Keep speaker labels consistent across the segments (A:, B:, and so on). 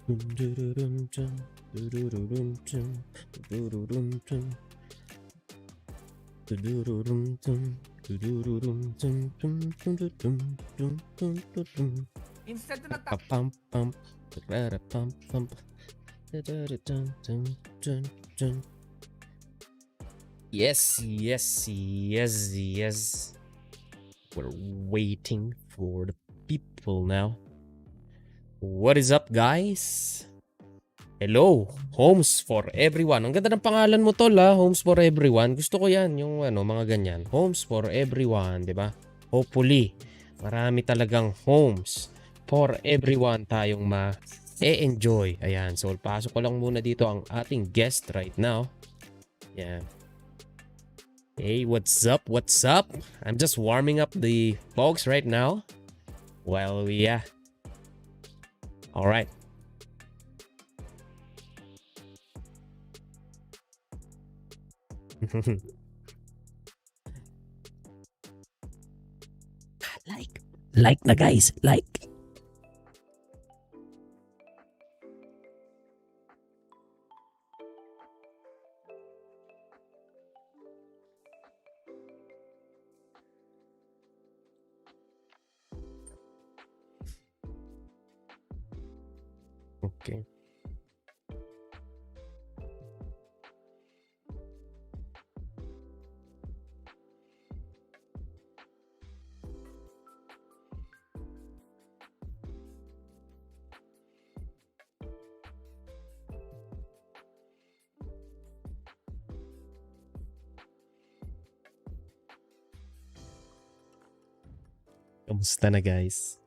A: Instant na tap. Yes. We're waiting for the people now. What is up, guys? Hello, Homes for Everyone. Ang ganda ng pangalan mo, tol, ha? Homes for Everyone. Gusto ko yan, yung mga ganyan. Homes for Everyone, di ba? Hopefully, marami talagang homes for everyone tayong ma-enjoy. Ayan, so pasok ko lang muna dito ang ating guest right now. Yan. Hey, what's up? What's up? I'm just warming up the folks right now. Well, yeah. All right. like na guys, like. Okay. Kamusta na, guys?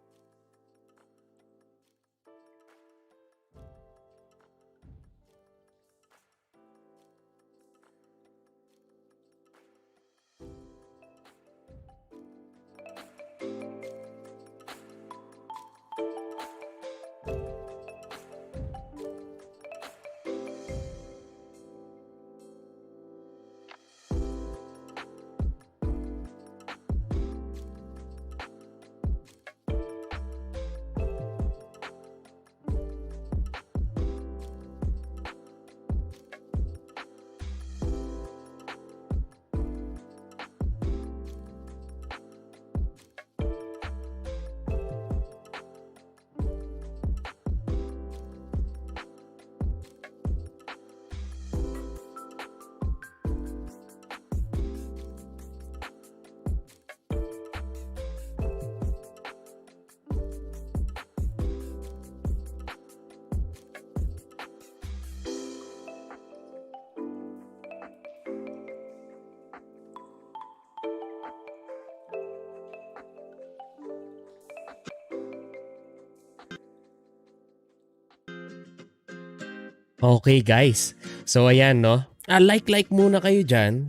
A: Okay, guys. So ayan, no. Like muna kayo diyan.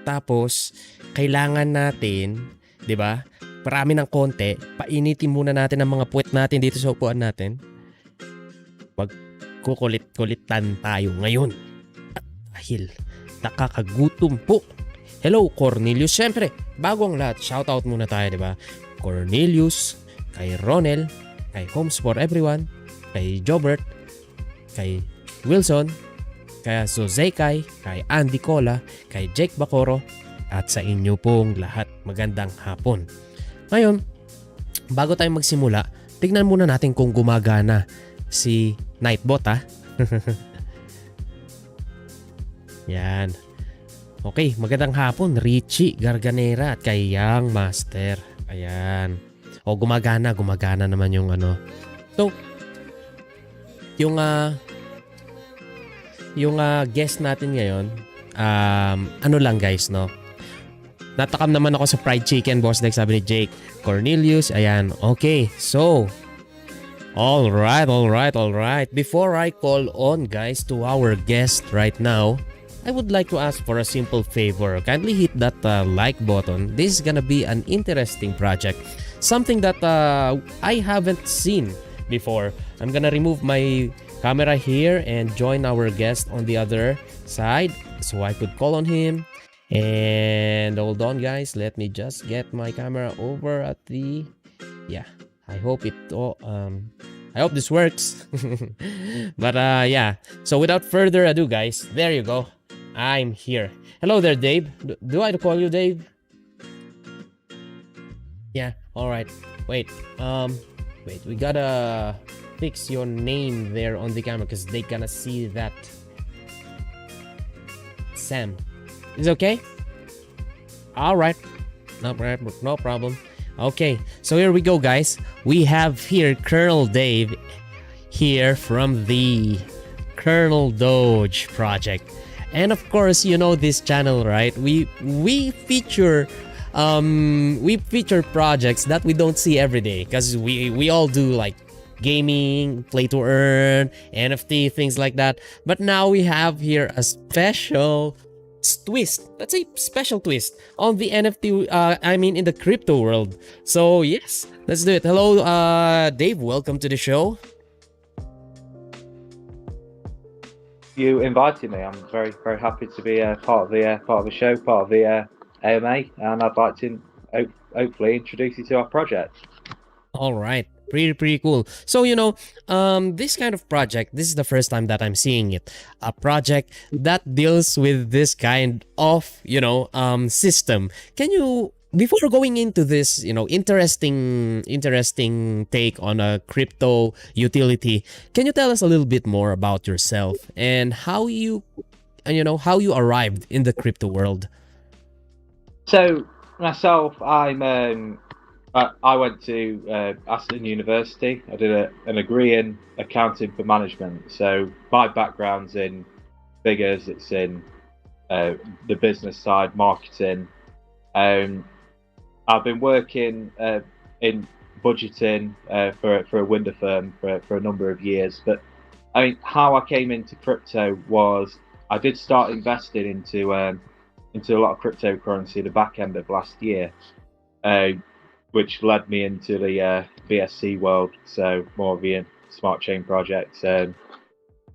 A: Tapos kailangan natin, 'di ba? Marami ng konti. Painitin muna natin ang mga puwet natin dito sa upuan natin. Magkukulit-kulitan tayo ngayon. At dahil nakakagutom po. Hello, Cornelius. Siyempre, bago ang lahat, shoutout muna tayo, 'di ba? Cornelius, kay Ronel, kay Homes for Everyone, kay Jobert, kay Wilson, kay Zozekay, kay Andy Cola, kay Jake Bacoro, at sa inyo pong lahat. Magandang hapon. Ngayon, bago tayo magsimula, tignan muna natin kung gumagana si Nightbot, ha? Yan. Okay, magandang hapon, Richie Garganera at kay Young Master. Ayan. O, gumagana naman yung ano. So, yung guest natin ngayon, ano lang guys, no? Natakam naman ako sa fried chicken, Boss Dex, sabi ni Jake. Cornelius, ayan. Okay, so, alright. Before I call on guys to our guest right now, I would like to ask for a simple favor. Kindly hit that like button. This is gonna be an interesting project. Something that I haven't seen before. I'm gonna remove my camera here and join our guest on the other side so I could call on him. And hold on, guys, let me just get my camera over at the, yeah, I hope it I hope this works. But yeah. So without further ado, guys, there you go. I'm here. Hello there, Dave. Do I call you Dave? Yeah. All right. Wait. Wait. We gotta fix your name there on the camera because they gonna see that. Sam. Is it okay? All right. No problem. Okay, so here we go, guys. We have here Colonel Dave here from the ColonelDoge project. And of course, you know this channel, right? We feature projects that we don't see every day because we all do like gaming, play to earn, NFT, things like that. But now we have here a special twist. Let's say special twist on the NFT. I mean, in the crypto world. So yes, let's do it. Hello, Dave. Welcome to the show.
B: You invited me. I'm very happy to be part of the show, part of the AMA, and I'd like to hopefully introduce you to our project.
A: All right. Pretty cool. So, you know, this kind of project, this is the first time that I'm seeing it. A project that deals with this kind of, you know, system. Can you, before going into this, you know, interesting take on a crypto utility, can you tell us a little bit more about yourself and how you arrived in the crypto world?
B: So myself, I went to Aston University. I did an degree in accounting for management. So my background's in figures. It's in the business side, marketing. I've been working in budgeting for a window firm for a number of years. But I mean, how I came into crypto was I did start investing into a lot of cryptocurrency at the back end of last year. Which led me into the BSC world, so more of the smart chain projects. It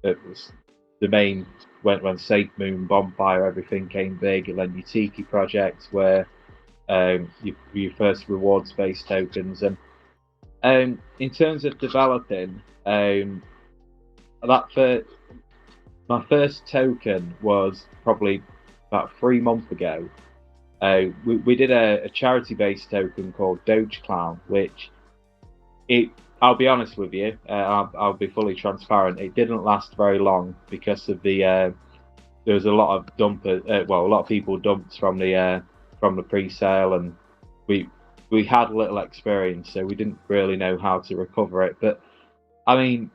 B: was the main when SafeMoon, Bonfire, everything came big, and then your Tiki project, where your first rewards-based tokens. And in terms of developing, my first token was probably about 3 months ago. We did a charity-based token called Doge Clown, which I'll be honest with you, I'll be fully transparent. It didn't last very long because of there was a lot of a lot of people dumped from the pre-sale, and we had little experience, so we didn't really know how to recover it. But I mean,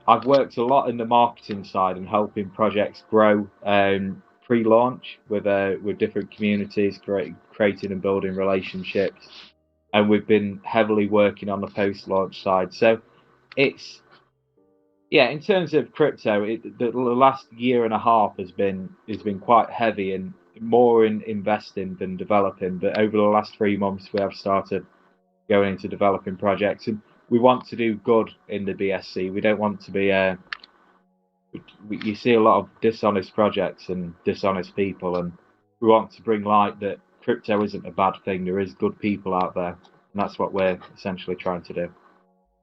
B: I've worked a lot in the marketing side and helping projects grow. Pre-launch with different communities, creating and building relationships, and we've been heavily working on the post-launch side. So it's in terms of crypto, the last year and a half has been quite heavy and more in investing than developing. But over the last 3 months, we have started going into developing projects, and we want to do good in the BSC. We don't want to be you see a lot of dishonest projects and dishonest people, and we want to bring light that crypto isn't a bad thing. There is good people out there, and that's what we're essentially trying to do.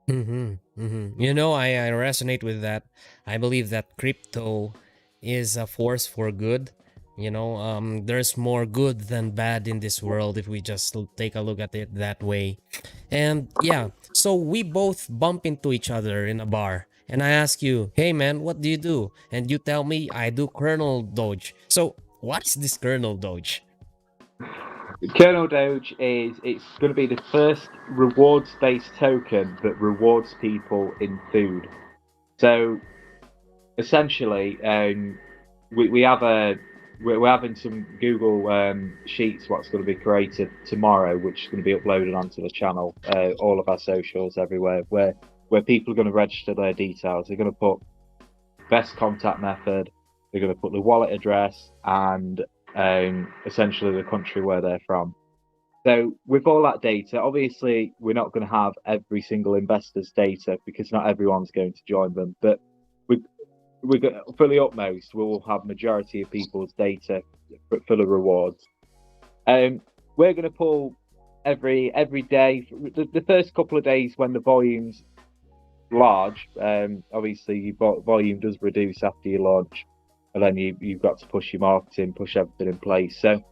A: You know, I resonate with that. I believe that crypto is a force for good. You know, there's more good than bad in this world if we just take a look at it that way. And yeah, so we both bump into each other in a bar. And I ask you, hey man, what do you do? And you tell me, I do ColonelDoge. So what is this ColonelDoge?
B: ColonelDoge it's going to be the first rewards-based token that rewards people in food. So essentially, we're having some Google Sheets what's going to be created tomorrow, which is going to be uploaded onto the channel, all of our socials everywhere, where people are going to register their details. They're going to put best contact method, they're going to put the wallet address, and essentially the country where they're from. So with all that data, obviously we're not going to have every single investor's data because not everyone's going to join them, but for the utmost, we will have majority of people's data for the rewards. We're going to pull every day. The first couple of days when the volumes large, obviously your volume does reduce after you launch, and then you've got to push your marketing, push everything in place. So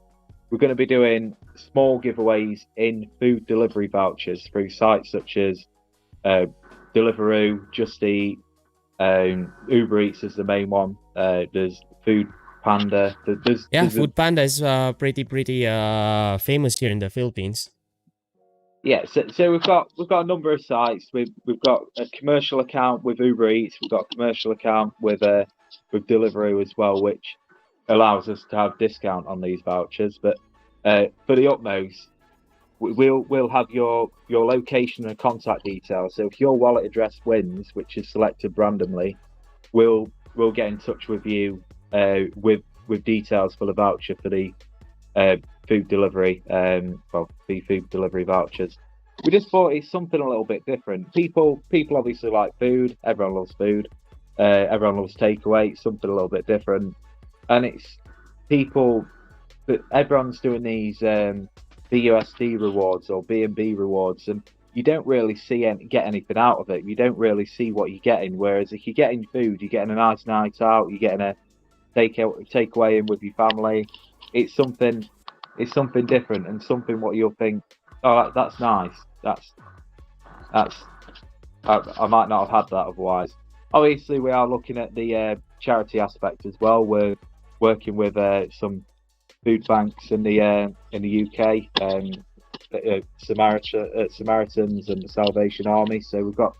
B: we're going to be doing small giveaways in food delivery vouchers through sites such as Deliveroo, Just Eat, Uber Eats is the main one. There's Food Panda.
A: Yeah, Food Panda is pretty famous here in the Philippines.
B: Yeah, so we've got a number of sites. We've got a commercial account with Uber Eats. We've got a commercial account with Deliveroo as well, which allows us to have discount on these vouchers. But for the utmost, we'll have your location and contact details. So if your wallet address wins, which is selected randomly, we'll get in touch with you with details for the voucher for the food delivery, the food delivery vouchers. We just thought it's something a little bit different. People obviously like food. Everyone loves food. Everyone loves takeaway. Something a little bit different, and it's people that everyone's doing these BUSD rewards or B&B rewards, and you don't really get anything out of it. You don't really see what you're getting. Whereas if you're getting food, you're getting a nice night out. You're getting a takeaway in with your family. It's something different and something what you'll think, oh, that's nice. I might not have had that otherwise. Obviously, we are looking at the charity aspect as well. We're working with some food banks in the UK, Samaritans and the Salvation Army. So we've got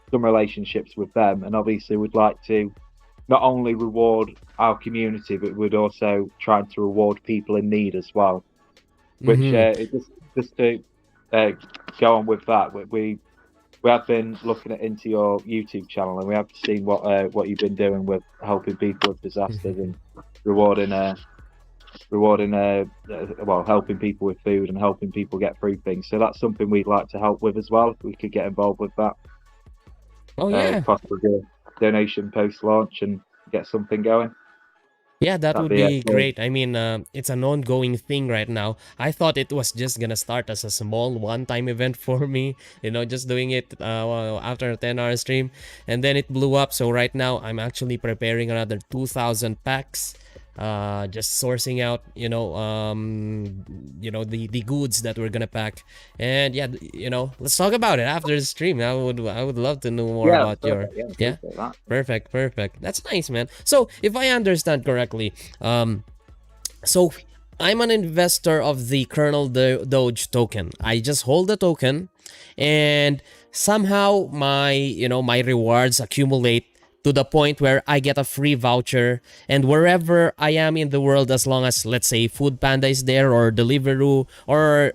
B: some relationships with them, and obviously we'd like to not only reward our community, but we'd also try to reward people in need as well. Which just to go on with that, we have been looking into your YouTube channel, and we have seen what you've been doing with helping people with disasters and rewarding helping people with food and helping people get through things. So that's something we'd like to help with as well. If we could get involved with that.
A: Oh yeah.
B: Possibly a donation post launch and get something going.
A: Yeah, that would be great. I mean, it's an ongoing thing right now. I thought it was just gonna start as a small one-time event for me, just doing it after a 10-hour stream, and then it blew up. So right now, I'm actually preparing another 2,000 packs. Just sourcing out, the goods that we're gonna pack, and yeah, let's talk about it after the stream. I would love to know more about your perfect. That's nice, man. So if I understand correctly, so I'm an investor of the ColonelDoge token. I just hold the token, and somehow my rewards accumulate to the point where I get a free voucher, and wherever I am in the world, as long as, let's say, Food Panda is there or Deliveroo or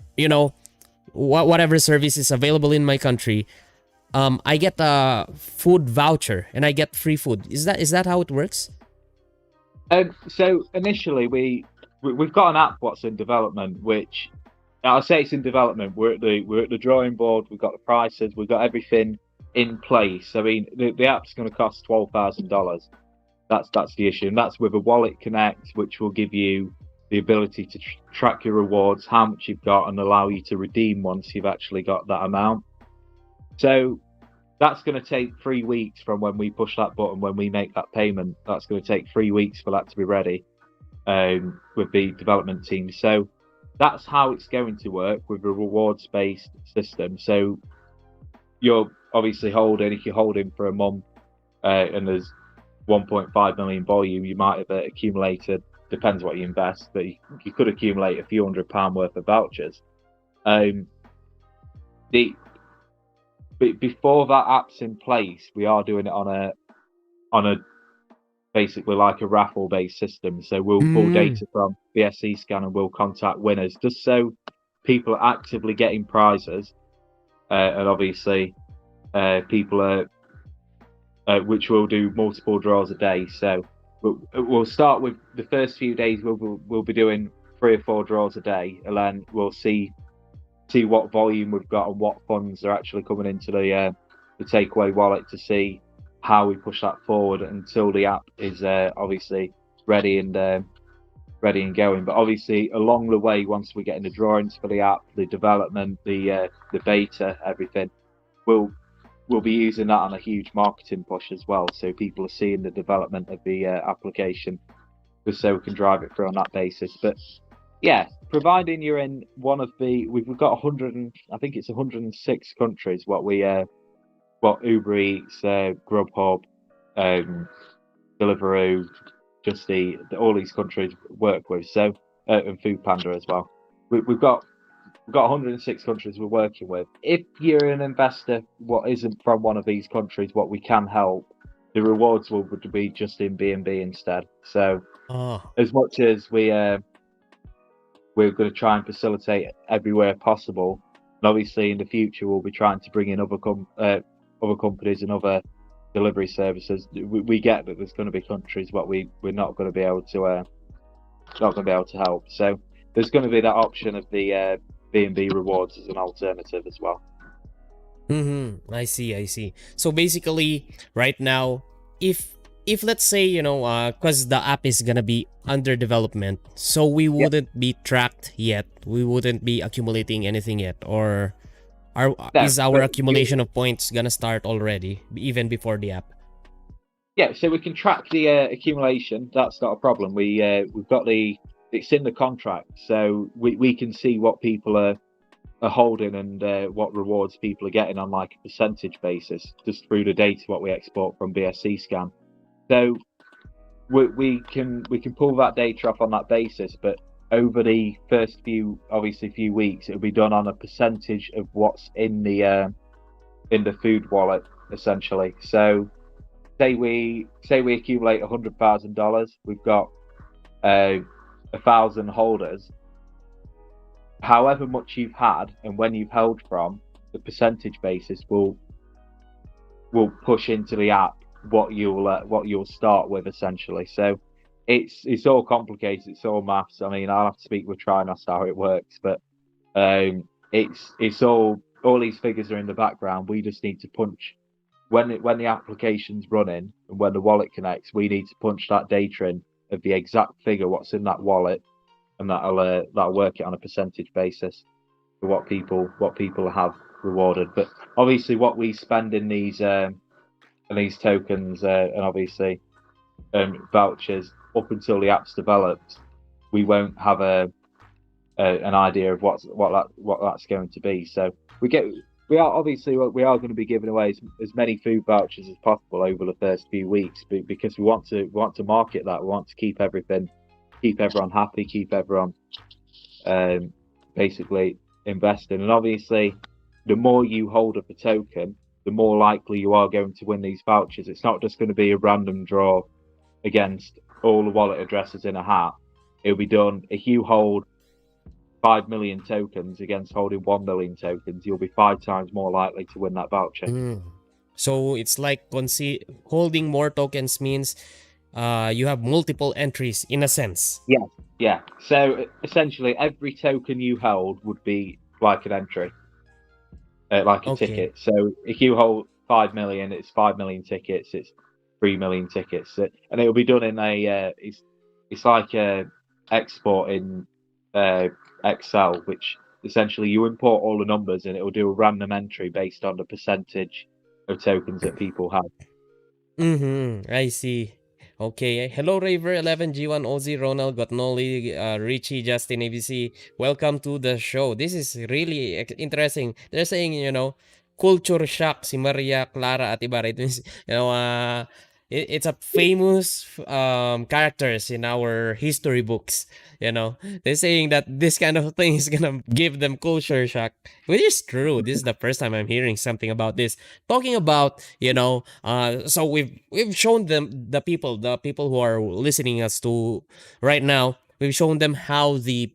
A: whatever service is available in my country, I get a food voucher and I get free food. Is that how it works?
B: So initially we've got an app what's in development, which I'll say it's in development. We're at the drawing board. We've got the prices. We've got everything in place. I mean, the app's going to cost $12,000. That's the issue, and that's with a wallet connect, which will give you the ability to track your rewards, how much you've got, and allow you to redeem once you've actually got that amount. So that's going to take 3 weeks from when we push that button, when we make that payment. That's going to take 3 weeks for that to be ready with the development team. So that's how it's going to work with a rewards-based system. So you're obviously holding, if you're holding for a month and there's 1.5 million volume, you might have accumulated, depends what you invest, but you could accumulate a few £100 worth of vouchers. Before that app's in place, we are doing it on a basically like a raffle based system. So we'll pull data from the SE scan and we'll contact winners, just so people are actively getting prizes, and obviously people are which will do multiple draws a day. So we'll start with the first few days. We'll be doing 3 or 4 draws a day, and then we'll see what volume we've got and what funds are actually coming into the takeaway wallet, to see how we push that forward until the app is obviously ready and going. But obviously along the way, once we get in the drawings for the app, the development, the beta, everything, we'll we'll be using that on a huge marketing push as well. So people are seeing the development of the application, just so we can drive it through on that basis. But yeah, providing you're in one of the, we've got 100, I think it's 106 countries. What Uber Eats, Grubhub, Deliveroo, Just Eat, all these countries work with. So and Food Panda as well. We've got 106 countries we're working with. If you're an investor what isn't from one of these countries, what we can help, the rewards would be just in B&B instead. So as much as we're going to try and facilitate everywhere possible, and obviously in the future we'll be trying to bring in other companies and other delivery services. We get that there's going to be countries what we're not going to be able to help. So there's going to be that option of the B&B rewards as an alternative as well.
A: I see. So basically, right now, if let's say, because the app is gonna be under development, so we wouldn't be tracked yet. We wouldn't be accumulating anything yet, or is our accumulation of points gonna start already, even before the app?
B: Yeah, so we can track the accumulation. That's not a problem. We've got it's in the contract, so we can see what people are holding and what rewards people are getting on like a percentage basis, just through the data what we export from BSC Scan. So we can pull that data off on that basis, but over the first few weeks, it'll be done on a percentage of what's in the food wallet, essentially. So say we accumulate $100,000, we've got 1,000 holders. However much you've had and when you've held from, the percentage basis will push into the app what you'll start with, essentially. So it's all complicated. It's all maths. I mean, I'll have to speak with Trinos how it works, but it's all these figures are in the background. We just need to punch when the application's running and when the wallet connects. We need to punch that data in of the exact figure what's in that wallet, and that'll work it on a percentage basis for what people have rewarded. But obviously, what we spend in these tokens and obviously vouchers up until the app's developed, we won't have an idea of what that's going to be. So we are going to be giving away as many food vouchers as possible over the first few weeks, because we want to market that. We want to keep everyone happy, keep everyone basically investing. And obviously, the more you hold of the token, the more likely you are going to win these vouchers. It's not just going to be a random draw against all the wallet addresses in a hat. It'll be done if you hold 5 million tokens against holding 1 million tokens, you'll be 5 times more likely to win that voucher.
A: So it's like holding more tokens means you have multiple entries in a sense.
B: Yeah. So essentially, every token you held would be like an entry, like a ticket. So if you hold 5 million, it's 5 million tickets. It's 3 million tickets, and it will be done in a. It's like a export in Excel, which essentially you import all the numbers and it will do a random entry based on the percentage of tokens that people have.
A: I see. Okay. Hello, Raver11, G1, Ozzy, Ronald, Gotnoli, Richie, Justin, ABC. Welcome to the show. This is really interesting. They're saying, culture shock si Maria Clara at Ibarra. It means, it's a famous characters in our history books. They're saying that this kind of thing is gonna give them culture shock, which is true. This is the first time I'm hearing something about this. Talking about, so we've shown them the people who are listening us to right now. We've shown them how the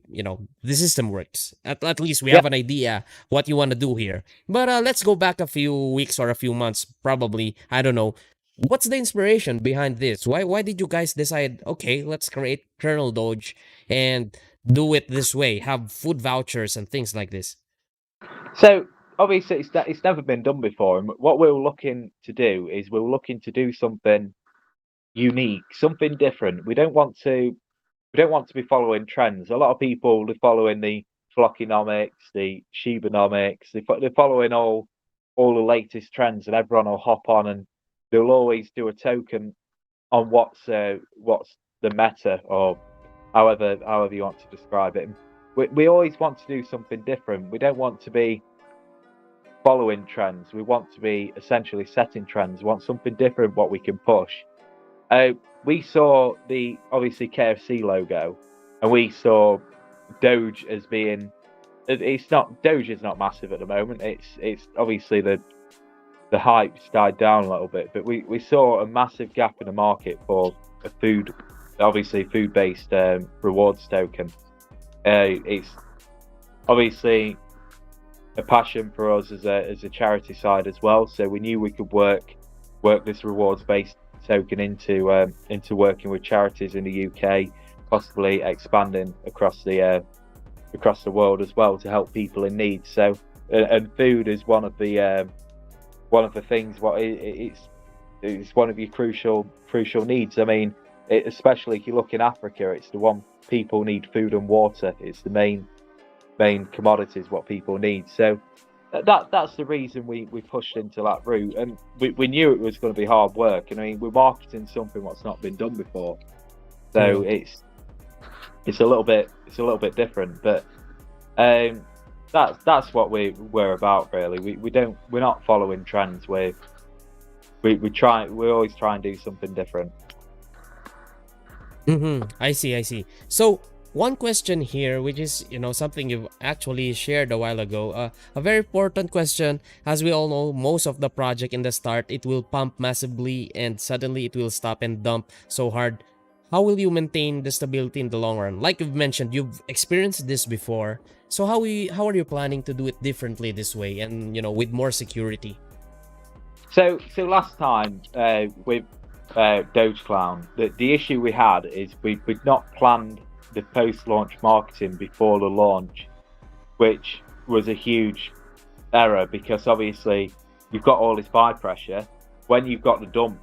A: system works. At least we have an idea what you want to do here. But let's go back a few weeks or a few months, probably. I don't know. What's the inspiration behind this? Why did you guys decide, okay, let's create ColonelDoge and do it this way, have food vouchers and things like this?
B: So obviously it's never been done before, and what we're looking to do is we're looking to do something unique, something different. We don't want to be following trends. A lot of people are following the Flockonomics, the Shibanomics. They're following all all the latest trends, and everyone will hop on, and they'll always do a token on what's the meta, or however you want to describe it. We always want to do something different. We don't want to be following trends. We want to be essentially setting trends. We want something different, what we can push. We saw the obviously KFC logo, and we saw Doge as being. It's not Doge is not massive at the moment. It's obviously the hype's died down a little bit, but we saw a massive gap in the market for a food-based rewards token. It's obviously a passion for us as a charity side as well. So we knew we could work this rewards-based token into working with charities in the UK, possibly expanding across the world as well to help people in need. So and food is one of the things. It's one of your crucial needs. I mean, especially if you look in Africa, it's the one people need: food and water. It's the main commodities what people need. So that's the reason we pushed into that route, and we knew it was going to be hard work. And I mean, we're marketing something what's not been done before, so it's a little bit different. But that's what we're about, really. We're not following trends. We always try and do something different.
A: I see. So one question here, which is something you've actually shared a while ago, a very important question. As we all know, most of the project in the start, it will pump massively and suddenly it will stop and dump so hard. How will you maintain the stability in the long run? Like you've mentioned, you've experienced this before. So how are you planning to do it differently this way, and with more security?
B: So last time with Doge Clown, the issue we had is we'd not planned the post-launch marketing before the launch, which was a huge error, because obviously you've got all this buy pressure. When you've got the dump,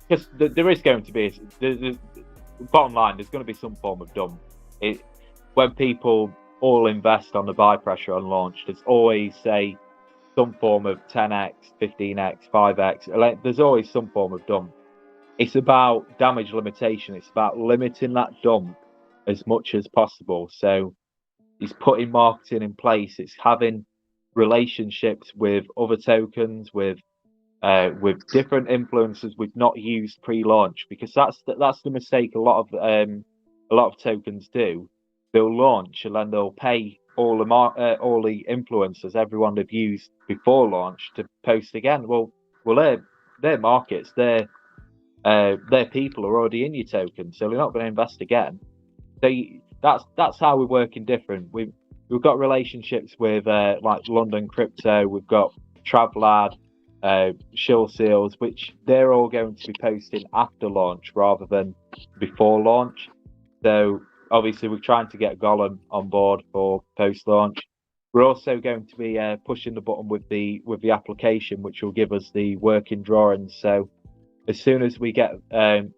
B: because there is going to be bottom line, there's going to be some form of dump. When people all invest on the buy pressure on launch, there's always some form of 10x, 15x, 5x. There's always some form of dump. It's about damage limitation. It's about limiting that dump as much as possible. So it's putting marketing in place. It's having relationships with other tokens, with different influencers we've not used pre-launch, because that's the mistake a lot of tokens do. They'll launch and then they'll pay all the influencers, everyone they've used before launch, to post again. Well, their markets, their people are already in your token, so they're not going to invest again. So that's how we're working different. We've got relationships with like London Crypto. We've got Travlad, Shill Seals, which they're all going to be posting after launch rather than before launch. So obviously we're trying to get Golan on board for post launch. We're also going to be pushing the button with the application, which will give us the working drawings. So as soon as we get the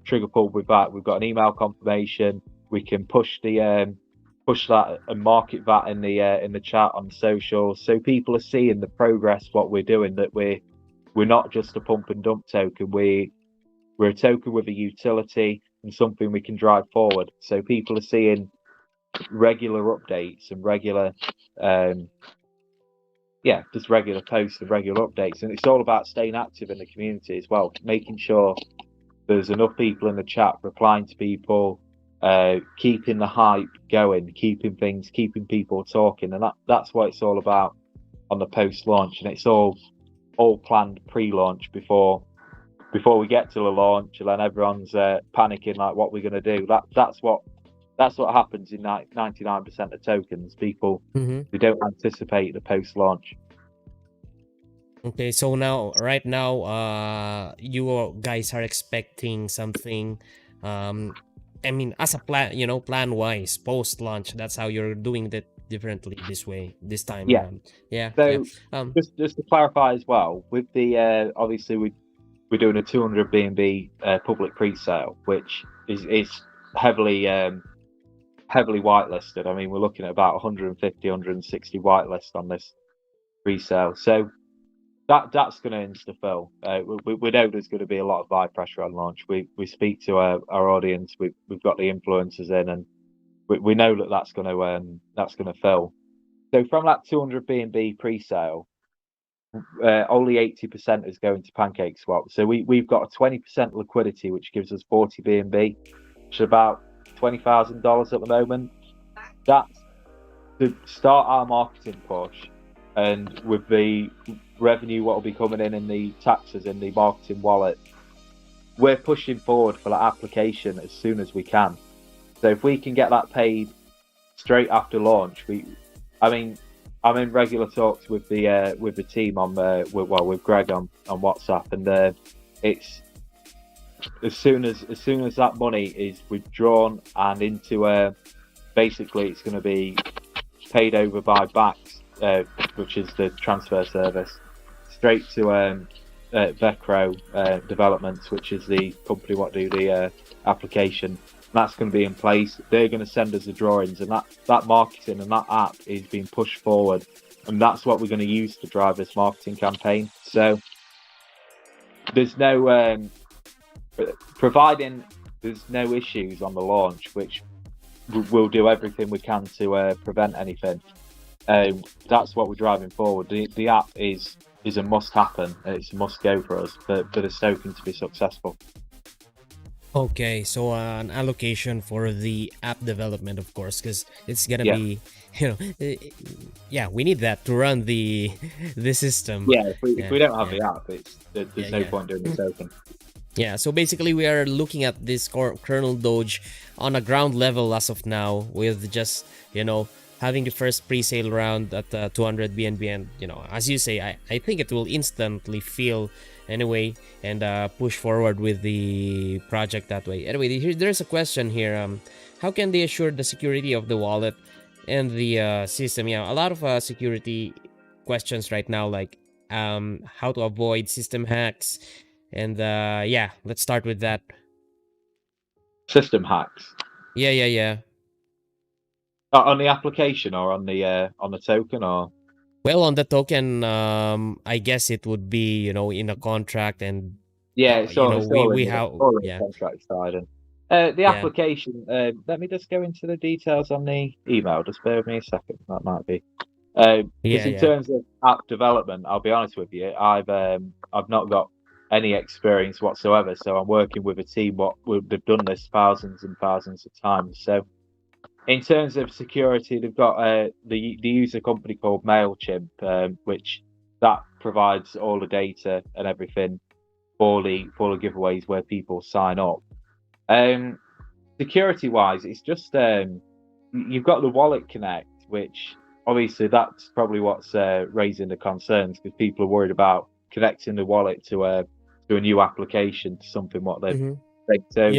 B: trigger pulled with that, we've got an email confirmation. We can push that and market that in the chat on social, so people are seeing the progress, what we're doing. That we're not just a pump and dump token. We're a token with a utility and something we can drive forward. So people are seeing regular updates and regular just regular posts and regular updates. And it's all about staying active in the community as well, making sure there's enough people in the chat replying to people, keeping the hype going, keeping people talking. And that's what it's all about on the post launch. And it's all planned pre-launch before we get to the launch, and then everyone's panicking like what we're going to do. That's what happens in 99% of tokens. People they don't anticipate the post launch.
A: Okay, so right now, you guys are expecting something. I mean, as a plan wise, post launch. That's how you're doing that differently this time around. Yeah.
B: So just to clarify as well, with the obviously we're doing a 200 BNB public pre-sale, which is heavily whitelisted. I mean, we're looking at about 150, 160 whitelist on this pre-sale. So that's going to insta-fill. We know there's going to be a lot of buy pressure on launch. We speak to our audience. We've got the influencers in, and we know that's going to fill. So from that 200 B&B pre-sale, only 80% is going to Pancake Swap. So we've got a 20% liquidity, which gives us 40 B&B, which is about $20,000 at the moment. That's to start our marketing push, and with the revenue what will be coming in the taxes in the marketing wallet, we're pushing forward for that application as soon as we can. So if we can get that paid straight after launch, I'm in regular talks with the team on with Greg on WhatsApp, and it's as soon as that money is withdrawn and into basically it's going to be paid over by Bax, which is the transfer service, straight to Vecro Developments, which is the company what do the application. And that's going to be in place. They're going to send us the drawings, and that marketing and that app is being pushed forward, and that's what we're going to use to drive this marketing campaign. So there's no providing there's no issues on the launch, which we'll do everything we can to prevent anything. That's what we're driving forward. The app is a must happen. It's a must go for us for the token to be successful.
A: Okay, so an allocation for the app development, of course, because it's gonna be, we need that to run the system.
B: Yeah, if we don't have the app, there's no point doing the token.
A: Yeah, so basically we are looking at this ColonelDoge on a ground level as of now, with just having the first pre-sale round at 200 BNB, and as you say, I think it will instantly fill anyway, and push forward with the project that way. Anyway, there's a question here. How can they assure the security of the wallet and the system? A lot of security questions right now, like how to avoid system hacks, and let's start with that.
B: System hacks.
A: Yeah.
B: On the application or on the token, or?
A: Well, on the token, I guess it would be in a contract, and
B: it's all
A: we
B: have
A: yeah
B: contract side, and the application. Let me just go into the details on the email. Just bear with me a second. That might be. Because in terms of app development, I'll be honest with you, I've not got any experience whatsoever. So I'm working with a team. They've done this thousands and thousands of times. So in terms of security, they've got the use a company called MailChimp, which that provides all the data and everything for the giveaways where people sign up. Security wise, it's just you've got the Wallet Connect, which obviously that's probably what's raising the concerns, because people are worried about connecting the wallet to a new application, to something what they've so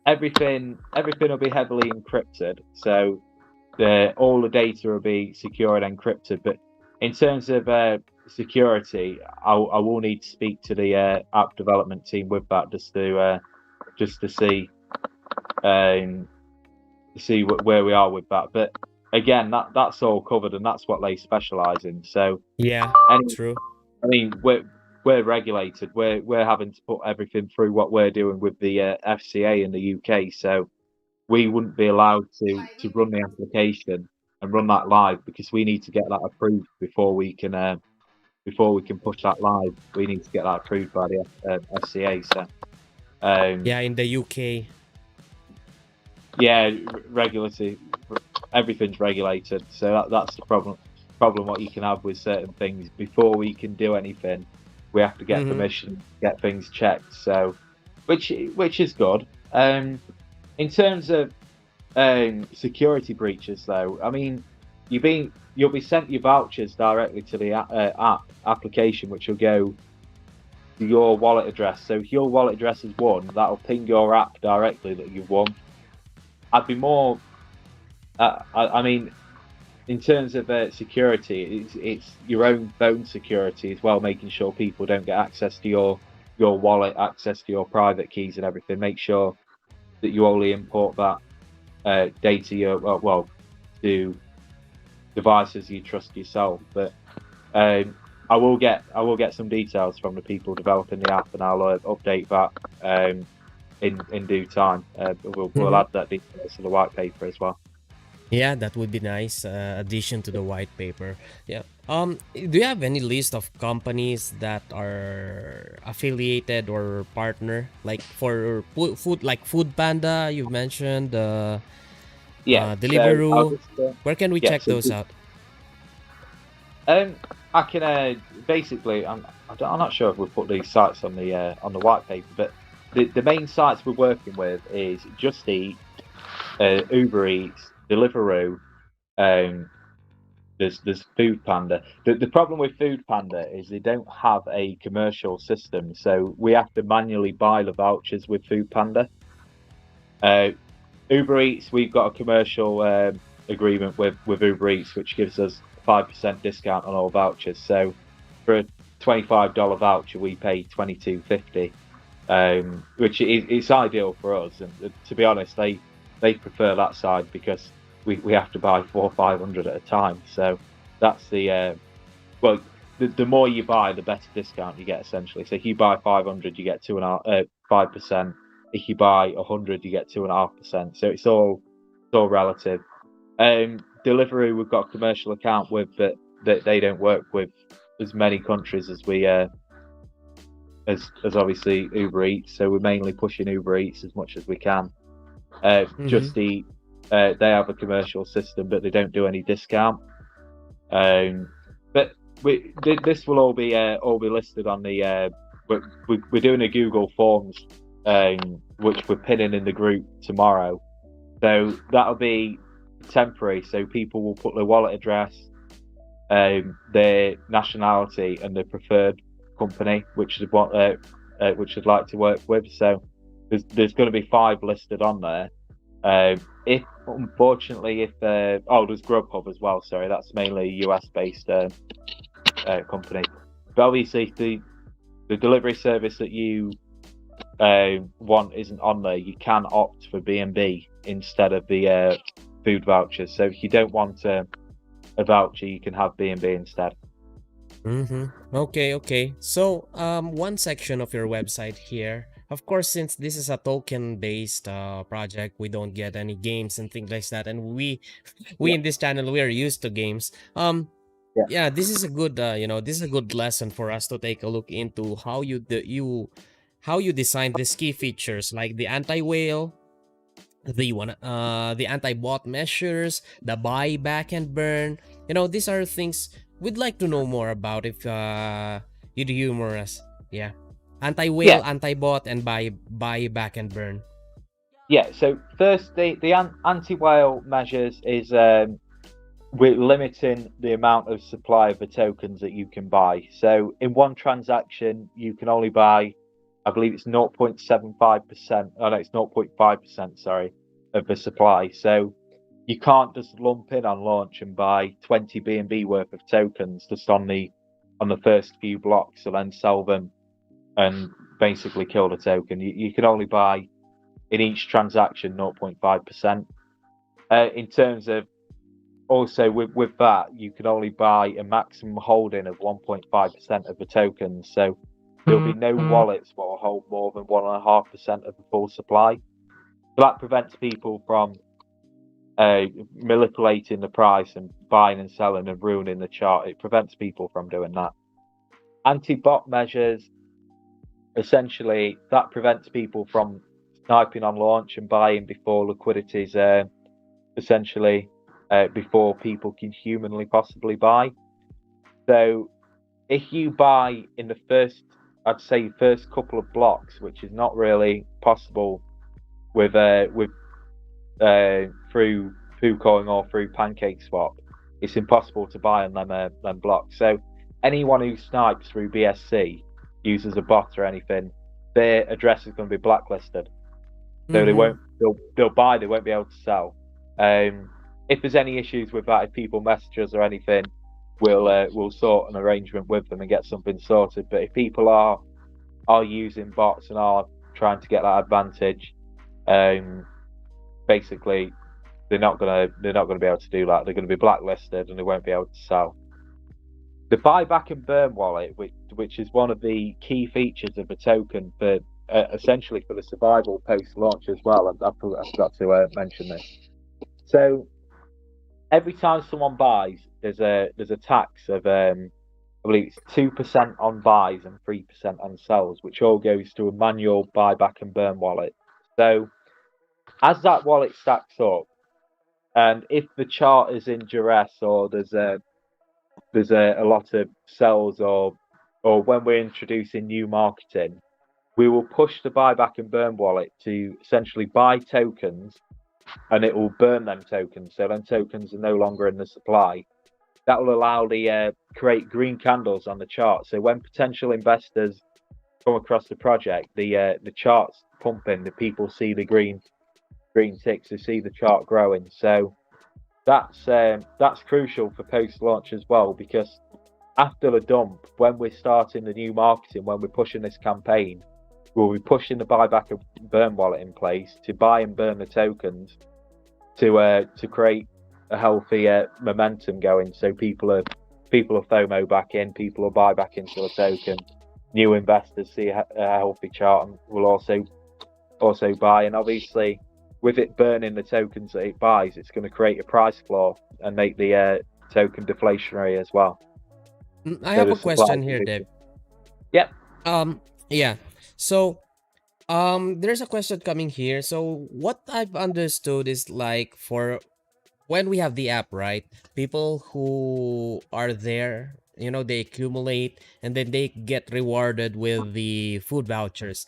B: everything will be heavily encrypted, so all the data will be secure and encrypted. But in terms of security, I will need to speak to the app development team with that, just to see where we are with that. But again, that's all covered, and that's what they specialize in. So
A: true.
B: I mean, we're regulated. We're having to put everything through what we're doing with the FCA in the UK. So we wouldn't be allowed to run the application and run that live, because we need to get that approved before we can push that live. We need to get that approved by the FCA. So
A: in the UK.
B: Regulatory, everything's regulated. So that's the problem what you can have with certain things. Before we can do anything, we have to get permission, get things checked. So which is good. In terms of security breaches, though, I mean, you'll be sent your vouchers directly to the application, which will go to your wallet address. So if your wallet address is won, that'll ping your app directly that you've won. I'd be more. I mean, in terms of security, it's your own phone security as well, making sure people don't get access to your wallet, access to your private keys and everything. Make sure that you only import that data to devices you trust yourself. But I will get some details from the people developing the app, and I'll update that in due time. We'll add that details to the white paper as well.
A: Yeah, that would be nice addition to the white paper. Yeah. Do you have any list of companies that are affiliated or partner, like for food, like Food Panda? You mentioned
B: Yeah. So I'll
A: Deliveroo.
B: just
A: Where can we
B: yeah.
A: check those out?
B: I can basically. I'm not sure if we put these sites on the white paper, but the main sites we're working with is Just Eat, Uber Eats, Deliveroo. There's Food Panda. The problem with Food Panda is they don't have a commercial system, so we have to manually buy the vouchers with Food Panda. Uber Eats, we've got a commercial agreement with Uber Eats, which gives us 5% discount on all vouchers. So for a $25 voucher, we pay $22.50, which is ideal for us. And to be honest, they prefer that side because we have to buy 400 or 500 at a time. So that's the well, the more you buy, the better discount you get essentially. So if you buy 500, you get 5%. If you buy 100, you get 2.5%. So it's all relative. Deliveroo, we've got a commercial account with, but they don't work with as many countries as we as obviously Uber Eats. So we're mainly pushing Uber Eats as much as we can. Just Eat, they have a commercial system, but they don't do any discount. But this will all be listed on the. We're doing a Google Forms, which we're pinning in the group tomorrow. So that'll be temporary. So people will put their wallet address, their nationality, and their preferred company, which is what which they'd like to work with. So there's going to be 5 listed on there. If unfortunately, there's Grubhub as well. Sorry, that's mainly a US based company. But obviously, the delivery service that you want isn't on there. You can opt for B&B instead of the food vouchers. So if you don't want a voucher, you can have B&B instead.
A: Okay. So one section of your website here. Of course, since this is a token-based project, we don't get any games and things like that. And we in this channel, we are used to games. Yeah, this is a good this is a good lesson for us to take a look into how you design these key features like the anti-whale, the anti-bot measures, the buy back and burn. These are things we'd like to know more about if you'd humor us. Yeah. Anti-whale, anti-bot, and buy back and burn.
B: Yeah, so first the anti-whale measures is we're limiting the amount of supply of the tokens that you can buy. So in one transaction, you can only buy, I believe it's 0.75%. Oh no, it's 0.5%. Sorry, of the supply. So you can't just lump in on launch and buy 20 B&B worth of tokens just on the first few blocks, and then sell them and basically kill the token. You can only buy in each transaction 0.5%. In terms of also with that, you can only buy a maximum holding of 1.5% of the tokens. So there'll be no wallets that will hold more than 1.5% of the full supply. So that prevents people from manipulating the price and buying and selling and ruining the chart. It prevents people from doing that. Anti-bot measures, essentially, that prevents people from sniping on launch and buying before liquidity's essentially before people can humanly possibly buy. So if you buy in the first couple of blocks, which is not really possible with through KuCoin or through PancakeSwap, it's impossible to buy on them blocks. So anyone who snipes through BSC, uses a bot or anything, their address is going to be blacklisted. So they'll buy, they won't be able to sell. If there's any issues with that, if people message us or anything, we'll sort an arrangement with them and get something sorted. But if people are using bots and are trying to get that advantage, basically they're not gonna be able to do that. They're going to be blacklisted and they won't be able to sell. the buyback and burn wallet, which is one of the key features of a token for essentially for the survival post launch as well. I forgot to mention this. So every time someone buys, there's a tax of I believe it's 2% on buys and 3% on sells, which all goes to a manual buyback and burn wallet. So as that wallet stacks up, and if the chart is in duress or there's a lot of sells or when we're introducing new marketing, we will push the buyback and burn wallet to essentially buy tokens, and it will burn them tokens. So them tokens are no longer in the supply. That will allow the create green candles on the chart. So when potential investors come across the project, the charts pumping, the people see the green ticks, they see the chart growing. So that's crucial for post launch as well, because after the dump, when we're starting the new marketing, when we're pushing this campaign, we'll be pushing the buyback and burn wallet in place to buy and burn the tokens to create a healthy momentum going. So people are FOMO back in, people will buy back into the token. New investors see a healthy chart and will also buy. And obviously, with it burning the tokens that it buys, it's going to create a price floor and make the token deflationary as well.
A: I have a question here, Deb.
B: Yep.
A: Yeah. So, there's a question coming here. So, what I've understood is like for when we have the app, right? People who are there, they accumulate and then they get rewarded with the food vouchers.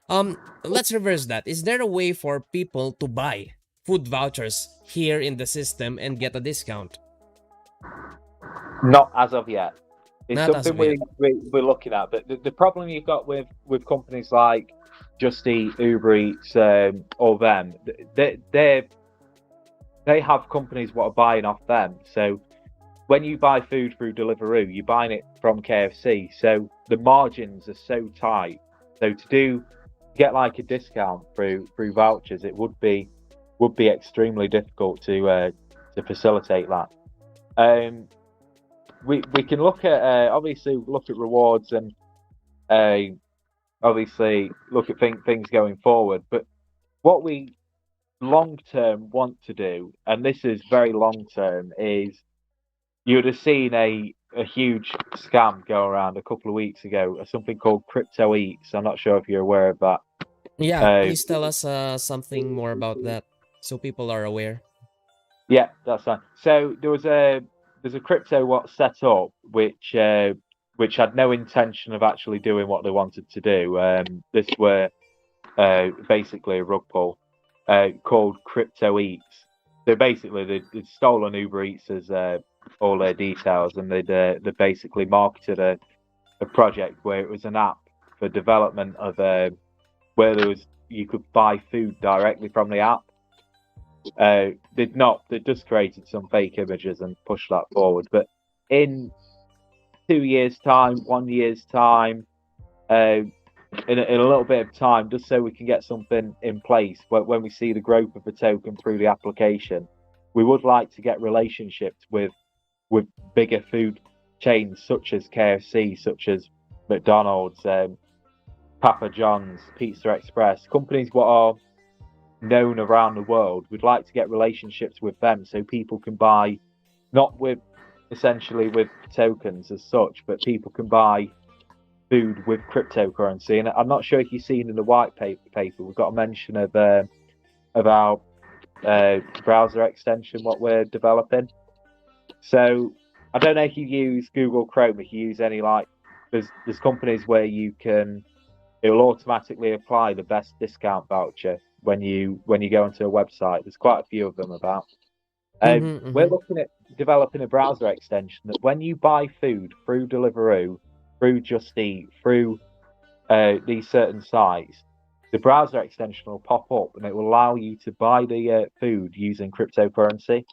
A: Let's reverse that. Is there a way for people to buy food vouchers here in the system and get a discount?
B: Not as of yet. It's
A: Not as
B: something
A: of yet.
B: we're looking at. But the problem you've got with companies like Just Eat, Uber Eats, or them, they have companies what are buying off them. So when you buy food through Deliveroo, you're buying it from KFC. So the margins are so tight. So to get like a discount through vouchers, it would be extremely difficult to facilitate that. We can look at obviously look at rewards and obviously look at things going forward. But what we long term want to do, and this is very long term, is you would have seen a huge scam go around a couple of weeks ago, something called Crypto Eats. I'm not sure if you're aware of that.
A: Yeah, please tell us something more about that so people are aware.
B: Yeah, that's fine. So there's a crypto what set up which had no intention of actually doing what they wanted to do. This were basically a rug pull called Crypto Eats. So basically, they'd stolen Uber Eats as all their details, and they basically marketed a project where it was an app for development of where you could buy food directly from the app. They just created some fake images and pushed that forward. But in 2 years' time, 1 year's time, in a little bit of time, just so we can get something in place when we see the growth of the token through the application, we would like to get relationships with bigger food chains such as KFC, such as McDonald's, Papa John's, Pizza Express, companies what are known around the world. We'd like to get relationships with them so people can buy, not with essentially with tokens as such, but people can buy food with cryptocurrency. And I'm not sure if you've seen in the white paper, we've got a mention of our browser extension what we're developing. So I don't know if you use Google Chrome, if you use any there's companies where it will automatically apply the best discount voucher when you go into a website. There's quite a few of them about. We're looking at developing a browser extension that when you buy food through Deliveroo, through Just Eat, through these certain sites, the browser extension will pop up and it will allow you to buy the food using cryptocurrency.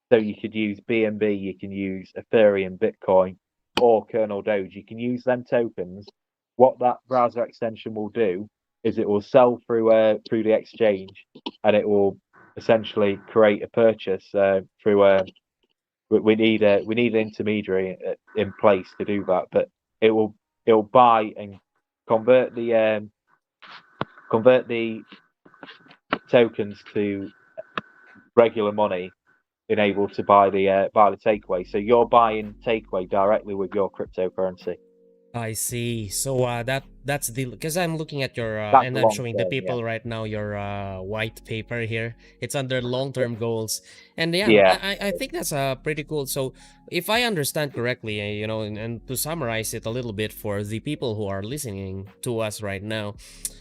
B: So you could use BNB, you can use Ethereum, Bitcoin, or ColonelDoge. You can use them tokens. What that browser extension will do is it will sell through the exchange, and it will essentially create a purchase through we need an intermediary in place to do that. But it will buy and convert the tokens to regular money, being able to buy the takeaway. So you're buying takeaway directly with your cryptocurrency.
A: I see. So that's the, because I'm looking at your
B: That's
A: and
B: the
A: I'm
B: long
A: showing the
B: term, yeah.
A: people right now your white paper here. It's under long-term goals, and yeah,
B: Yeah.
A: I think that's pretty cool. So if I understand correctly, and to summarize it a little bit for the people who are listening to us right now.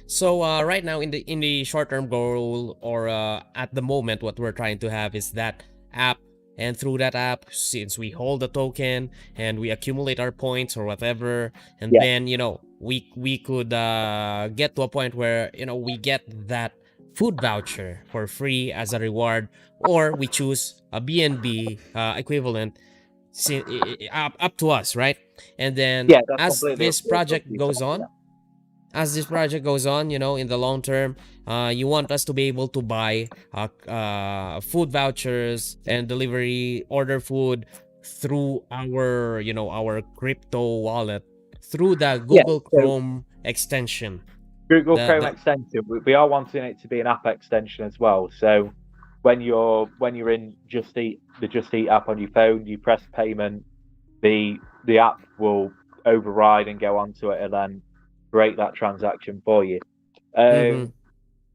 A: So right now in the short-term goal, or at the moment, what we're trying to have is that app. And through that app, since we hold the token and we accumulate our points or whatever, and
B: Yeah.
A: then we could get to a point where we get that food voucher for free as a reward, or we choose a BNB equivalent, up to us, right? And then
B: Yeah, that's
A: as
B: completely
A: this
B: up to
A: project goes
B: yourself, yeah.
A: on, in the long term, you want us to be able to buy food vouchers and delivery order food through our crypto wallet through the
B: Yeah,
A: Google
B: so
A: Chrome extension.
B: Google
A: The
B: Chrome
A: the
B: extension, we are wanting it to be an app extension as well. So when you're in the Just Eat app on your phone, you press payment, the app will override and go onto it and then create that transaction for you.
A: mm-hmm.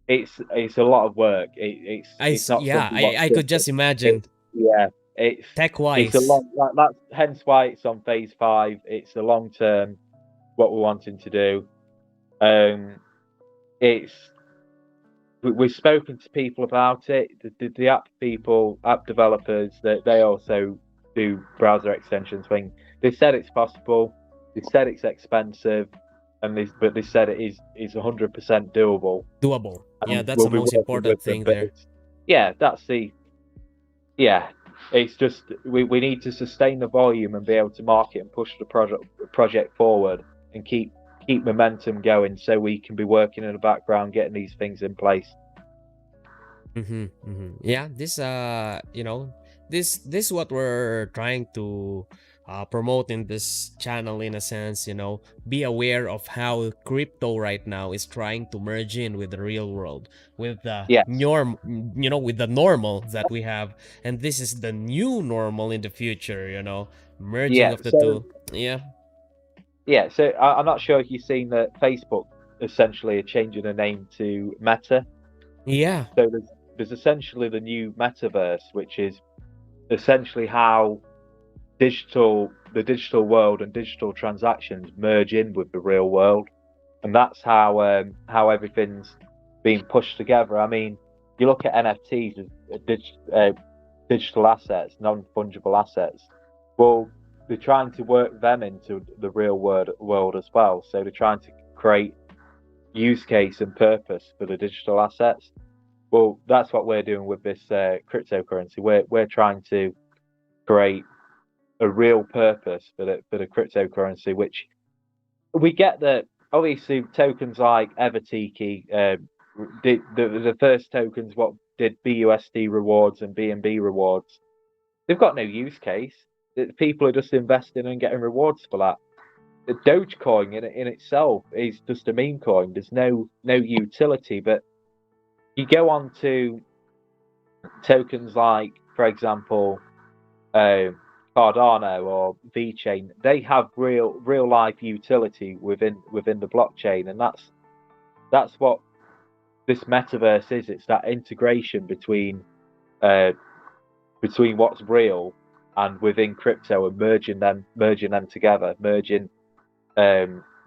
B: It's a lot of work. It's not
A: Yeah,
B: something what's
A: I could just imagine
B: it's yeah,
A: tech
B: it's a
A: wise.
B: long that's hence why it's on phase 5. It's a long term what we're wanting to do. It's we've spoken to people about it. The app people, app developers, that they also do browser extensions thing. They said it's possible. They said it's expensive, but they said it is 100% doable.
A: Doable. Yeah,
B: And
A: that's
B: we'll
A: the
B: be
A: most
B: working
A: important
B: with them.
A: thing
B: But
A: there.
B: that's the It's just we need to sustain the volume and be able to market and push the project forward and keep momentum going, so we can be working in the background getting these things in place.
A: Yeah, this this what we're trying to promote in this channel, in a sense. Be aware of how crypto right now is trying to merge in with the real world, with the
B: Yes.
A: norm, with the normal that we have, and this is the new normal in the future. Merging
B: Yeah.
A: of the
B: So
A: two. Yeah.
B: I'm not sure if you've seen that Facebook essentially are changing the name to Meta.
A: Yeah.
B: So there's essentially the new metaverse, which is essentially how the digital world and digital transactions merge in with the real world, and that's how everything's being pushed together. I mean, you look at NFTs as digital assets, non-fungible assets. Well, they're trying to work them into the real world as well. So they're trying to create use case and purpose for the digital assets. Well, that's what we're doing with this cryptocurrency. We're trying to create a real purpose for the cryptocurrency, which we get that obviously tokens like Evertiki, the first tokens what did BUSD rewards and BNB rewards, they've got no use case. People are just investing and getting rewards for that. The Dogecoin in itself is just a meme coin. There's no utility. But you go on to tokens like, for example, Cardano or VeChain. They have real life utility within the blockchain, and that's what this metaverse is. It's that integration between what's real and within crypto, and merging them together, merging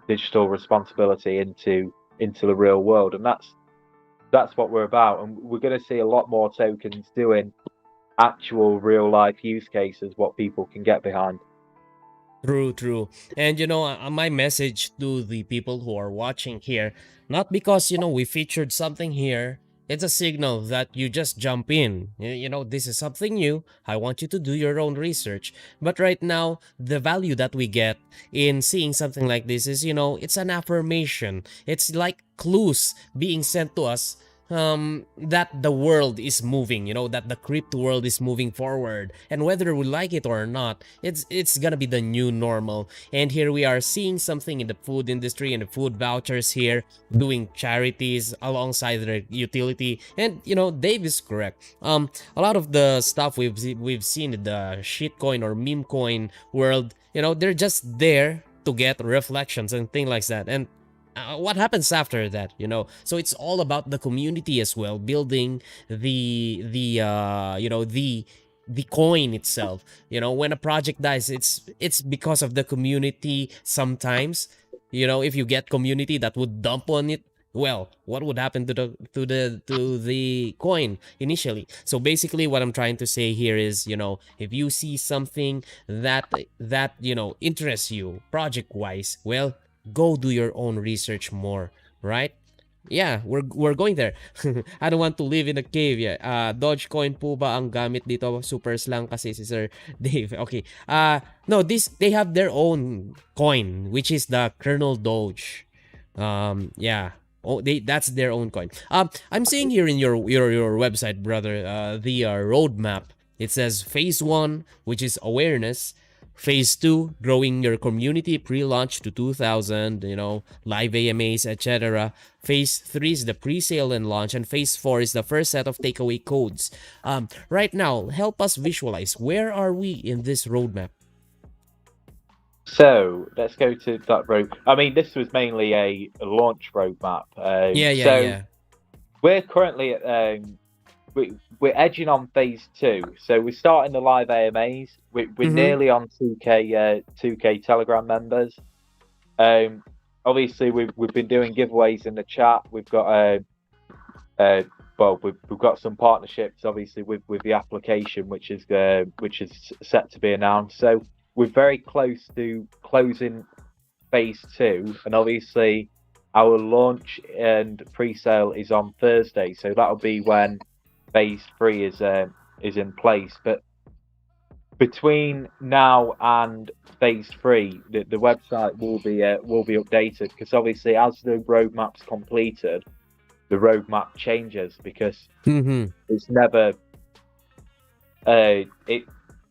B: digital responsibility into the real world, and that's what we're about. And we're going to see a lot more tokens doing actual real life use cases, what people can get behind.
A: True. And my message to the people who are watching here, not because we featured something here, it's a signal that you just jump in. This is something new. I want you to do your own research. But right now, the value that we get in seeing something like this is, it's an affirmation. It's like clues being sent to us that the world is moving, that the crypto world is moving forward, and whether we like it or not, it's gonna be the new normal. And here we are seeing something in the food industry and the food vouchers here, doing charities alongside their utility. And Dave is correct. A lot of the stuff we've seen in the shitcoin or meme coin world, they're just there to get reflections and things like that. And what happens after that, so it's all about the community as well, building the coin itself. When a project dies, it's because of the community. Sometimes, if you get community that would dump on it, well, what would happen to the coin initially? So basically what I'm trying to say here is, if you see something that interests you project wise, well, go do your own research more, right? Yeah, we're going there. I don't want to live in a cave. Yeah. Dogecoin po ba ang gamit dito? Supers lang kasi si Sir Dave. Okay. No, they have their own coin, which is the ColonelDoge. Yeah. Oh, that's their own coin. I'm seeing here in your website, brother, the roadmap. It says phase 1, which is awareness. Phase 2, growing your community, pre-launch to 2,000, live AMAs, etc. Phase 3 is the pre-sale and launch, and Phase 4 is the first set of takeaway codes. Right now, help us visualize, where are we in this roadmap?
B: So let's go to that road. I mean, this was mainly a launch roadmap.
A: Yeah.
B: We're currently at we're edging on phase 2. So we're starting the live AMAs. We're nearly on 2K Telegram members. Obviously we've been doing giveaways in the chat. We've got we've got some partnerships obviously with the application, which is set to be announced. So we're very close to closing phase 2, and obviously our launch and pre-sale is on Thursday. So that'll be when phase 3 is in place. But between now and phase 3, the website will be updated, because obviously as the roadmap's completed, the roadmap changes, because it's never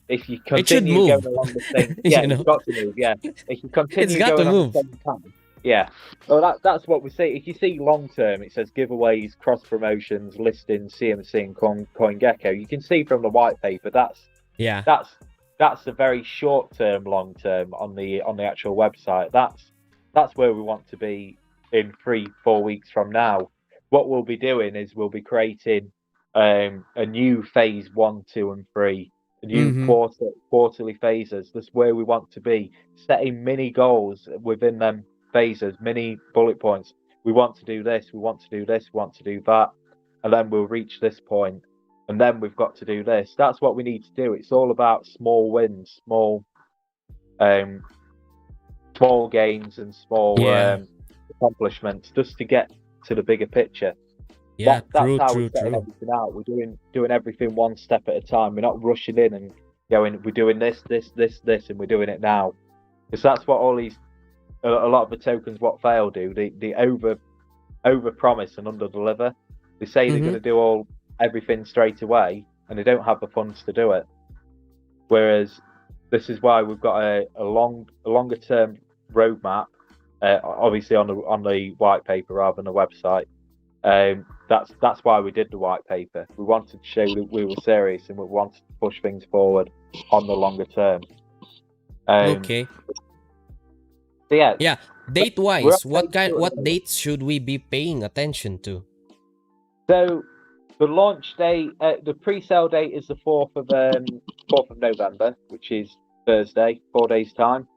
B: if you continue going along the same it's got to move. Yeah, if you continue going on the same time. Yeah, well, that's what we see. If you see long term, it says giveaways, cross promotions, listings, CMC, and CoinGecko. You can see from the white paper that's a very short term, long term on the actual website. That's where we want to be in 3-4 weeks from now. What we'll be doing is we'll be creating a new phase 1, 2, and 3. New quarterly phases. That's where we want to be, setting mini goals within them phases, mini bullet points. We want to do this, we want to do this, we want to do that, and then we'll reach this point, and then we've got to do this. That's what we need to do. It's all about small wins, small gains, and small accomplishments, just to get to the bigger picture.
A: Yeah,
B: that's how we're setting everything out. We're doing everything one step at a time. We're not rushing in and going, we're doing this, and we're doing it now. Because that's what a lot of the tokens what fail do. They over promise and under deliver. They say they're going to do everything straight away, and they don't have the funds to do it. Whereas this is why we've got a longer term roadmap, obviously on the white paper rather than the website. That's why we did the white paper. We wanted to show that we were serious, and we wanted to push things forward on the longer term.
A: Okay.
B: So
A: yeah. Date wise, what dates should we be paying attention to?
B: So the launch date, the pre-sale date is the 4th of November, which is Thursday, 4 days time.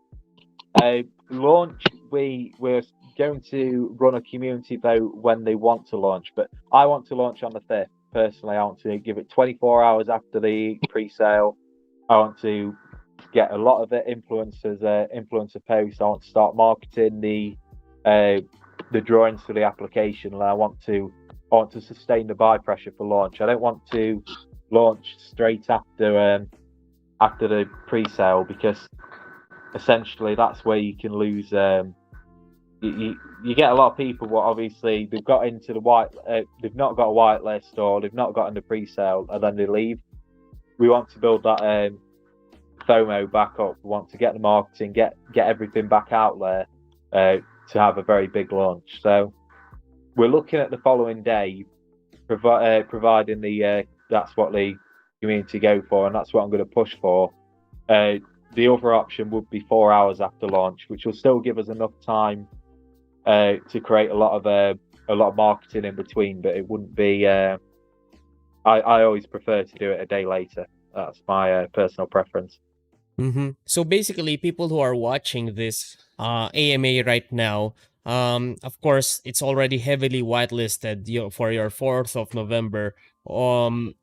B: Launch, we're going to run a community vote when they want to launch, but I want to launch on the 5th. Personally, I want to give it 24 hours after the pre-sale. I want to get a lot of the influencer posts. I want to start marketing the drawings for the application, and I want to sustain the buy pressure for launch. I don't want to launch straight after the pre-sale, because essentially that's where you can lose you get a lot of people what obviously they've got into they've not got a whitelist or they've not got into pre-sale and then they leave. We want to build that FOMO back up. We want to get the marketing, get everything back out there to have a very big launch. So we're looking at the following day, providing that's what the community go for, and that's what I'm going to push for. The other option would be 4 hours after launch, which will still give us enough time to create a lot of marketing in between, but it wouldn't be. I always prefer to do it a day later. That's my personal preference.
A: So basically, people who are watching this AMA right now, of course, it's already heavily whitelisted for your 4th of November.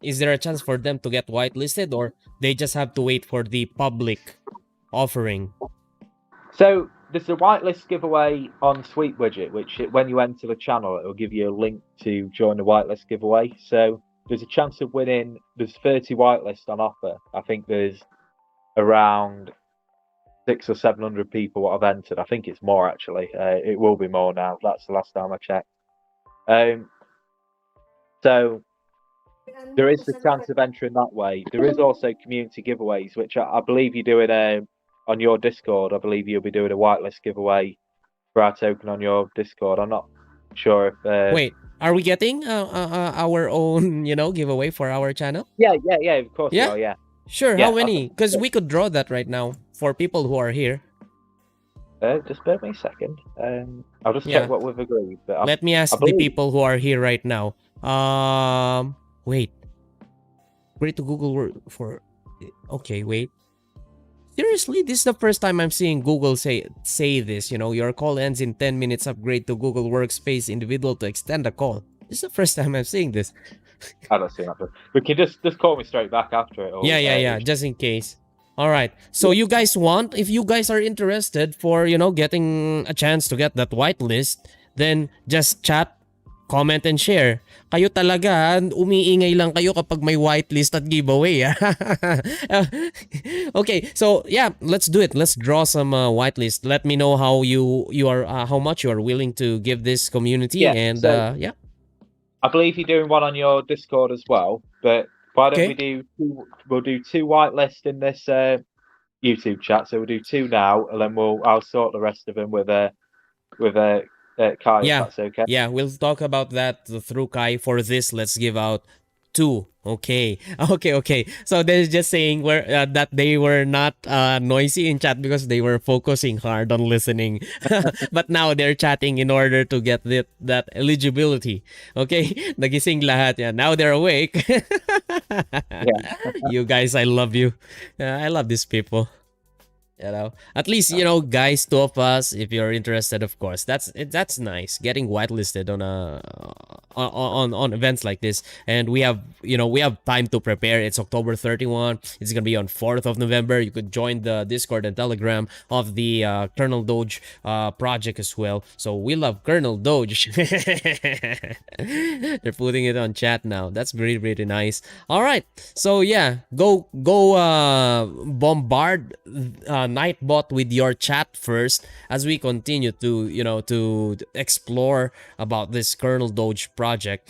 A: Is there a chance for them to get whitelisted, or they just have to wait for the public offering?
B: So there's a whitelist giveaway on Sweet Widget, which when you enter the channel, it will give you a link to join the whitelist giveaway. So there's a chance of winning. There's 30 whitelists on offer. I think there's around 600 or 700 people what have entered. I think it's more actually. It will be more now. That's the last time I checked. So there is the chance of entering that way. There is also community giveaways, which I believe you're doing on your Discord. I believe you'll be doing a whitelist giveaway for our token on your Discord. I'm not sure if.
A: Wait, are we getting our own, giveaway for our channel?
B: Yeah. Of course
A: Yeah?
B: we are. Yeah.
A: Sure.
B: Yeah,
A: How many? Because we could draw that right now for people who are here.
B: Just bear me a second. I'll just check what we've agreed. But
A: let me ask the people who are here right now. Wait. Great to Google for. Okay, wait. Seriously, this is the first time I'm seeing Google say this. Your call ends in 10 minutes. Upgrade to Google Workspace individual to extend the call. This is the first time I'm seeing this.
B: I don't see that. We can just call me straight back after it. Or,
A: yeah. Just in case. All right. So you guys if you guys are interested for, getting a chance to get that whitelist, then just chat, comment, and share. Kayo talaga, umiingay lang kayo kapag may whitelist at giveaway. Okay, so yeah, let's do it. Let's draw some whitelist. Let me know how how much you are willing to give this community. Yeah.
B: I believe you're doing one on your Discord as well, but why don't we do we'll do 2 whitelists in this YouTube chat. So we'll do 2 now, and then I'll sort the rest of them with Kai, if that's okay.
A: Yeah, we'll talk about that through Kai. For this, let's give out 2. Okay. So they're just saying that they were not noisy in chat because they were focusing hard on listening. But now they're chatting in order to get that eligibility. Okay? Nagising lahat. Yeah, now they're awake. You guys, I love you. I love these people. At least guys, 2 of us, if you're interested, of course. That's nice, getting whitelisted on events like this. And we have time to prepare. It's October 31. It's gonna be on 4th of November. You could join the Discord and Telegram of the ColonelDoge project as well. So we love ColonelDoge. They're putting it on chat now. That's really, really nice. All right, so yeah, go bombard Nightbot with your chat first as we continue to explore about this ColonelDoge project.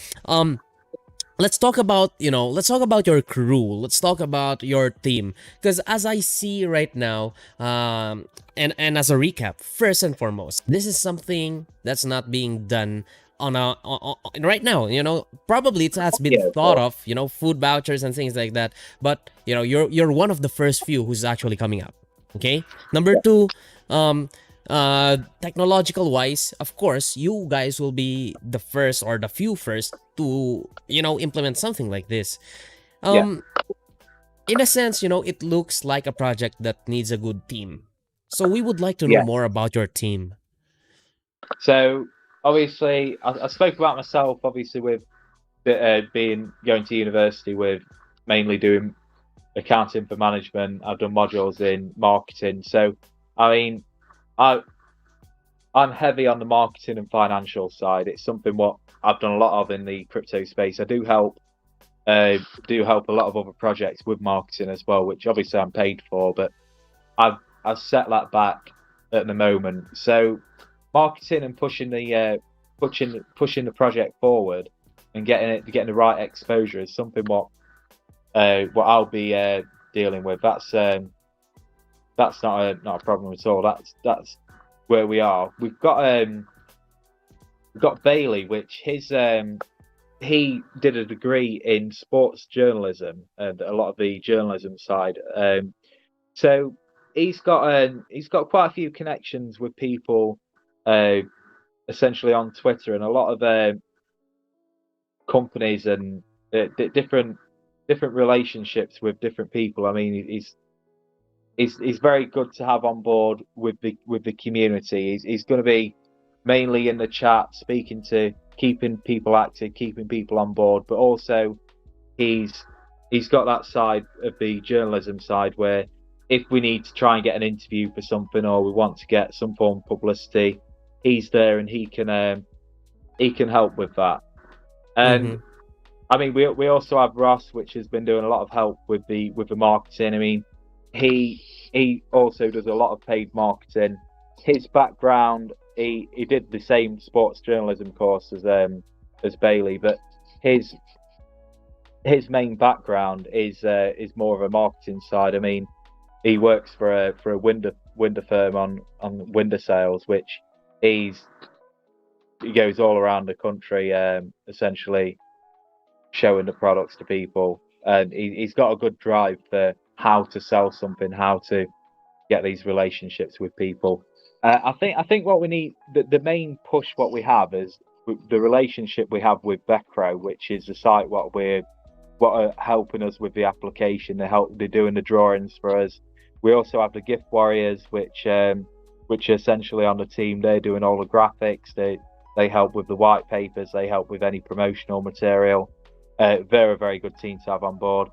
A: Let's talk about your crew. Let's talk about your team, because as I see right now, and as a recap, first and foremost, this is something that's not being done on right now. Probably it has been thought of, food vouchers and things like that, but you're one of the first few who's actually coming up. Okay, number 2, technological wise, of course, you guys will be the first or the few first to implement something like this. In a sense, it looks like a project that needs a good team. So we would like to know more about your team.
B: So obviously, I spoke about myself. Obviously, with going to university, with mainly doing accounting for management. I've done modules in marketing. So, I mean, I'm heavy on the marketing and financial side. It's something what I've done a lot of in the crypto space. I do help a lot of other projects with marketing as well, which obviously I'm paid for, but I've set that back at the moment. So marketing and pushing the project forward and getting the right exposure is something what I'll be dealing with. That's not a problem at all. That's where we are. We've got Bailey, which he did a degree in sports journalism and a lot of the journalism side. So he's got quite a few connections with people, essentially on Twitter, and a lot of companies and different relationships with different people. I mean, he's very good to have on board with the community. He's going to be mainly in the chat, speaking to, keeping people active, keeping people on board, but also he's got that side of the journalism side where if we need to try and get an interview for something or we want to get some form of publicity, he's there and he can help with that. And I mean, we also have Ross, which has been doing a lot of help with the marketing. I mean, he also does a lot of paid marketing. His background, he did the same sports journalism course as Bailey, but his main background is more of a marketing side. I mean, he works for a window firm on window sales, which he goes all around the country, essentially showing the products to people, and he's got a good drive for how to sell something, how to get these relationships with people. I think what we need, the main push what we have is the relationship we have with Vecro, which is the site what are helping us with the application. They're doing the drawings for us. We also have the Gift Warriors, which are essentially on the team. They're doing all the graphics. They help with the white papers. They help with any promotional material. They're a very good team to have on board.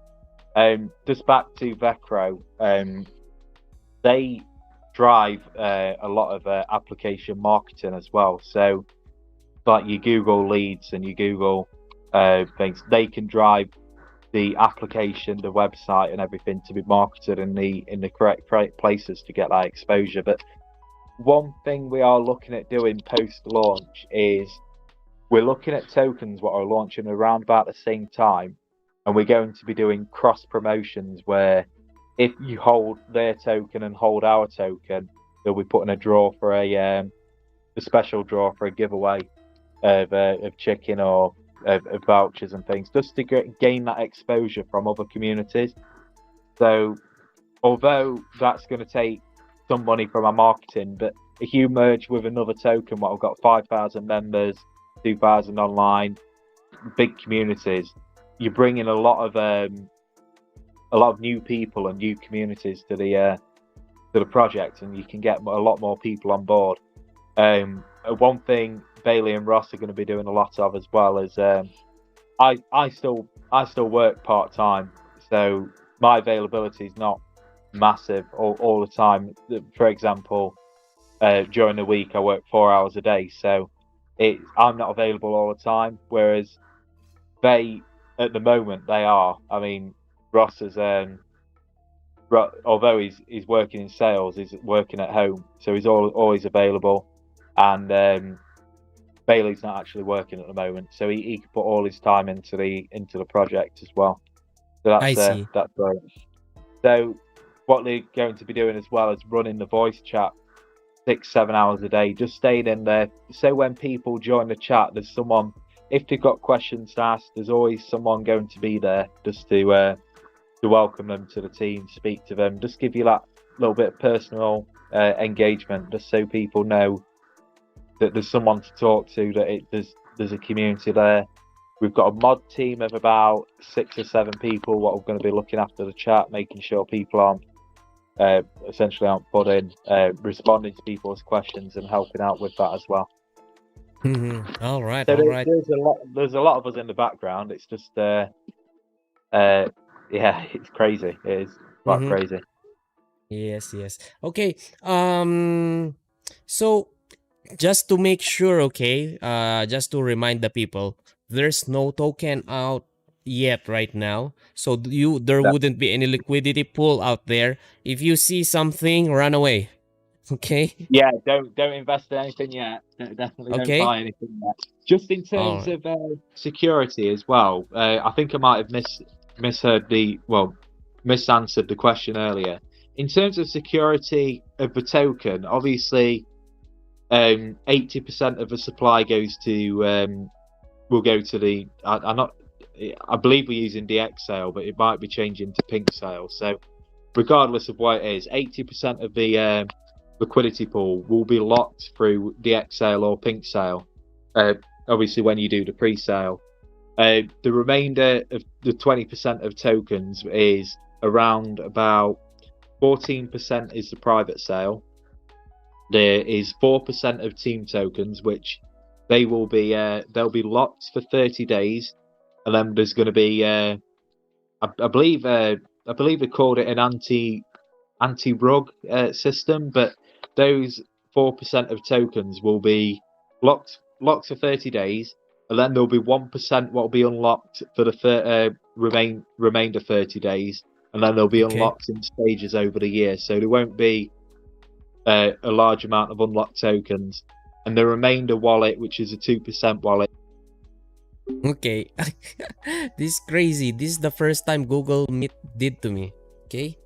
B: Just back to Vecro, they drive a lot of application marketing as well. So, like you Google leads and you Google things, they can drive the application, the website, and everything to be marketed in the correct places to get that exposure. But one thing we are looking at doing post-launch is we're looking at tokens what are launching around about the same time, and we're going to be doing cross promotions where if you hold their token and hold our token, they'll be putting a draw for a special draw for a giveaway of chicken or of vouchers and things, just to gain that exposure from other communities. So although that's going to take some money from our marketing, but if you merge with another token, what we've got 5,000 members, 2,000 online, big communities, you're bringing a lot of new people and new communities to the project, and you can get a lot more people on board. One thing Bailey and Ross are going to be doing a lot of as well is I still work part time, so my availability is not massive all the time. For example, during the week I work 4 hours a day, so I'm not available all the time. Whereas they, at the moment, they are. I mean, Ross is although he's working in sales, he's working at home, so he's always available. And Bailey's not actually working at the moment, so he can put all his time into the project as well. So that's
A: I see.
B: That's great. So what they're going to be doing as well is running the voice chat 6-7 hours a day, just staying in there. So when people join the chat, there's someone. If they've got questions to ask, there's always someone going to be there just to welcome them to the team, speak to them, just give you that little bit of personal engagement, just so people know that there's someone to talk to, that there's a community there. We've got a mod team of about 6 or 7 people what are going to be looking after the chat, making sure people aren't putting, responding to people's questions and helping out with that as well.
A: All right,
B: So
A: all right.
B: There's a lot of us in the background. It's just yeah, it's crazy. It is quite crazy.
A: Yes. Okay. So just to make sure, okay, just to remind the people, there's no token out yet right now. So there wouldn't be any liquidity pool out there. If you see something, run away. Okay.
B: Yeah, don't invest in anything yet. Definitely don't
A: Okay.
B: buy anything yet. Just in
A: All
B: terms
A: right.
B: of security as well, I think I might have misheard misanswered the question earlier. In terms of security of the token, obviously, 80% of the supply will go to the. I'm not. I believe we're using DX sale, but it might be changing to pink sale. So, regardless of what it is, 80% of the liquidity pool will be locked through DX sale or pink sale. Obviously, when you do the pre-sale, the remainder of the 20% of tokens is around about 14% is the private sale. There is 4% of team tokens, which they'll be locked for 30 days, and then there's going to be I believe they called it an anti-rug system, but those 4% of tokens will be locked for 30 days, and then there'll be 1% what will be unlocked for the remainder 30 days, and then they'll be
A: Okay.
B: unlocked in stages over the year. So there won't be a large amount of unlocked tokens, and the remainder wallet, which is a 2% wallet.
A: Okay. This is crazy. This is the first time Google Meet did to me. Okay.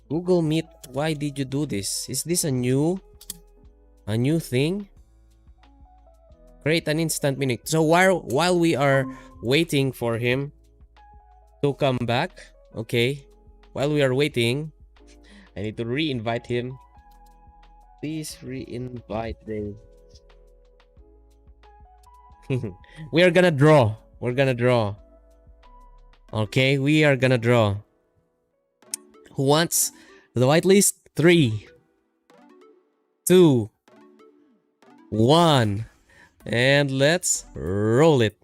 A: Google Meet, why did you do this? Is this a new thing? Create an instant meeting. So while we are waiting for him to come back, okay. While we are waiting, I need to re-invite him. Please re-invite them. We are gonna draw. We're gonna draw. Okay, we are gonna draw. Who wants the whitelist? 3, 2, 1. And let's roll it.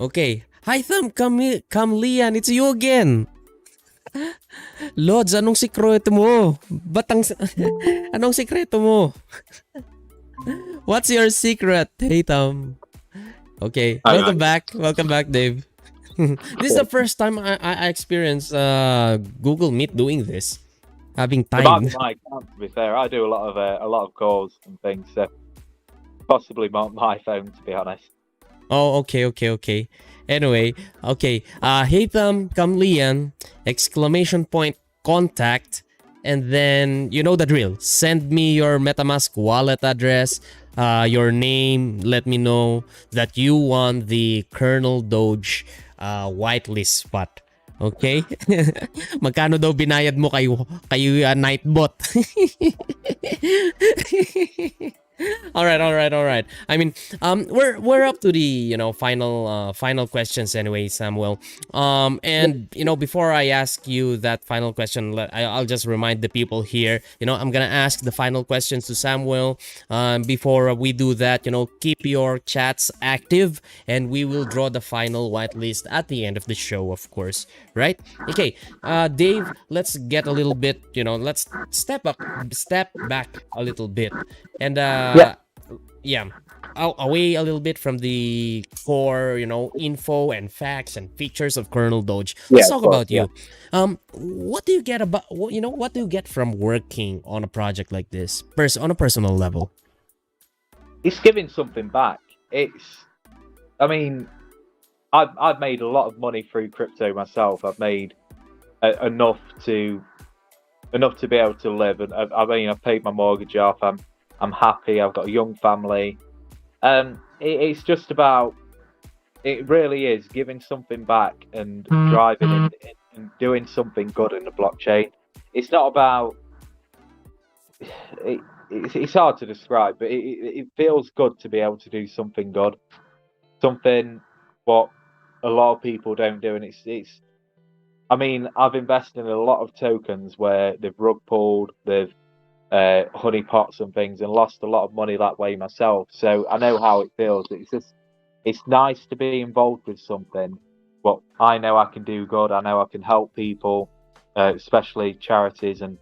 A: Okay. Hi, come Lian, it's you again. Lods, anong sikreto mo? Anong sikreto mo? What's your secret, hey Tam? Okay,
B: All
A: welcome
B: right.
A: back. Welcome back, Dave. This is the first time I experienced Google Meet doing this. Having
B: It might be
A: time.
B: my account, to be fair. I do a lot of calls and things, so possibly my phone, to be honest.
A: Oh, okay. Anyway, okay. Hey Tam, come Lian, exclamation point, contact, and then you know the drill. Send me your MetaMask wallet address, your name. Let me know that you want the ColonelDoge whitelist spot. Okay? Magkano daw binayad mo kay Nightbot? All right. I mean, we're up to the final questions anyway, Samuel. And before I ask you that final question, I'll just remind the people here. I'm gonna ask the final questions to Samuel. Before we do that, keep your chats active, and we will draw the final whitelist at the end of the show, of course. Right? Okay. Dave, let's get a little bit. Let's step back a little bit. And
B: Yeah.
A: yeah, away a little bit from the core, info and facts and features of ColonelDoge.
B: Yeah,
A: Let's
B: of
A: talk
B: course.
A: about
B: Yeah.
A: you. What do you get what do you get from working on a project like this, on a personal level?
B: It's giving something back. I mean, I've made a lot of money through crypto myself. I've made enough to be able to live, and I've paid my mortgage off. I'm happy. I've got a young family. It's just about. It really is giving something back and driving and doing something good in the blockchain. It's not about. It's hard to describe, but it feels good to be able to do something good, something what a lot of people don't do, and it's. I mean, I've invested in a lot of tokens where they've rug pulled, they've honeypots and things, and lost a lot of money that way myself. So I know how it feels. It's nice to be involved with something. But I know I can do good. I know I can help people, especially charities, and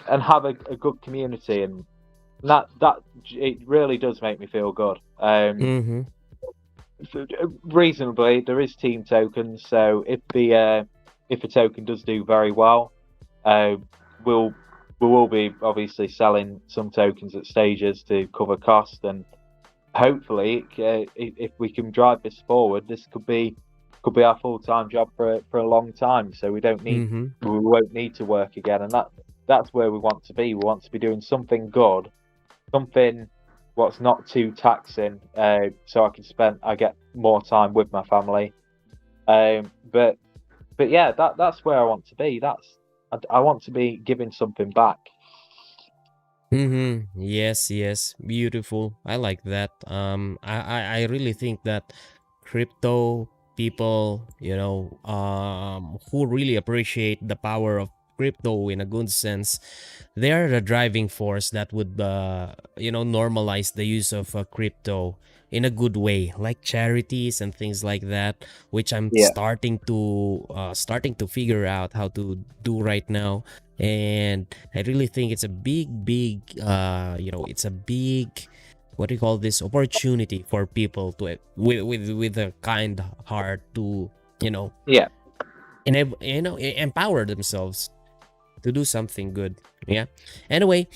B: have a good community, and that it really does make me feel good.
A: Mm-hmm.
B: Reasonably, there is team tokens, so if a token does do very well, we'll we will be obviously selling some tokens at stages to cover cost, and hopefully, if we can drive this forward, this could be our full-time job for a long time. So we won't need to work again, and that's where we want to be. We want to be doing something good, something what's not too taxing, so I get more time with my family. But yeah, that's where I want to be. I want to be giving something back.
A: Yes, beautiful. I like that. I really think that crypto people, who really appreciate the power of crypto in a good sense, they are the driving force that would, normalize the use of crypto in a good way, like charities and things like that, which I'm
B: Yeah.
A: starting to figure out how to do right now. And I really think it's a big it's a big, what do you call this, opportunity for people to with a kind heart to
B: Yeah.
A: empower themselves to do something good. Yeah. Anyway,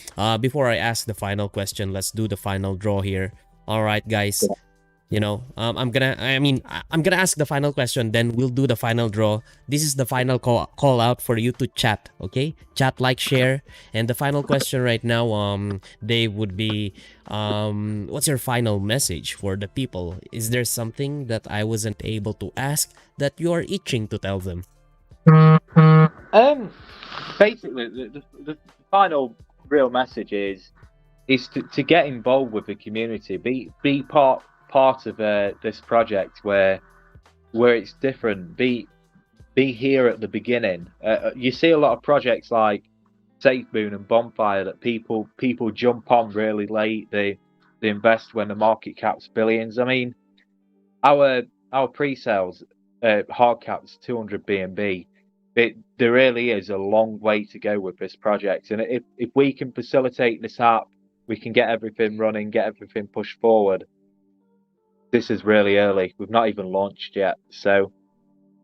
A: before I ask the final question, let's do the final draw here. All right, guys. I'm gonna ask the final question, then we'll do the final draw. This is the final call out for you to chat, okay? Chat, like, share. And the final question right now, Dave, would be, what's your final message for the people? Is there something that I wasn't able to ask that you are itching to tell them?
B: Basically, the final real message is to get involved with the community, be part of this project where it's different. Be here at the beginning. You see a lot of projects like SafeMoon and Bonfire that people jump on really late. They invest when the market cap's billions. I mean, our pre-sales hard cap's 200 BNB. There really is a long way to go with this project, and if we can facilitate this app, we can get everything running, get everything pushed forward. This is really early. We've not even launched yet. So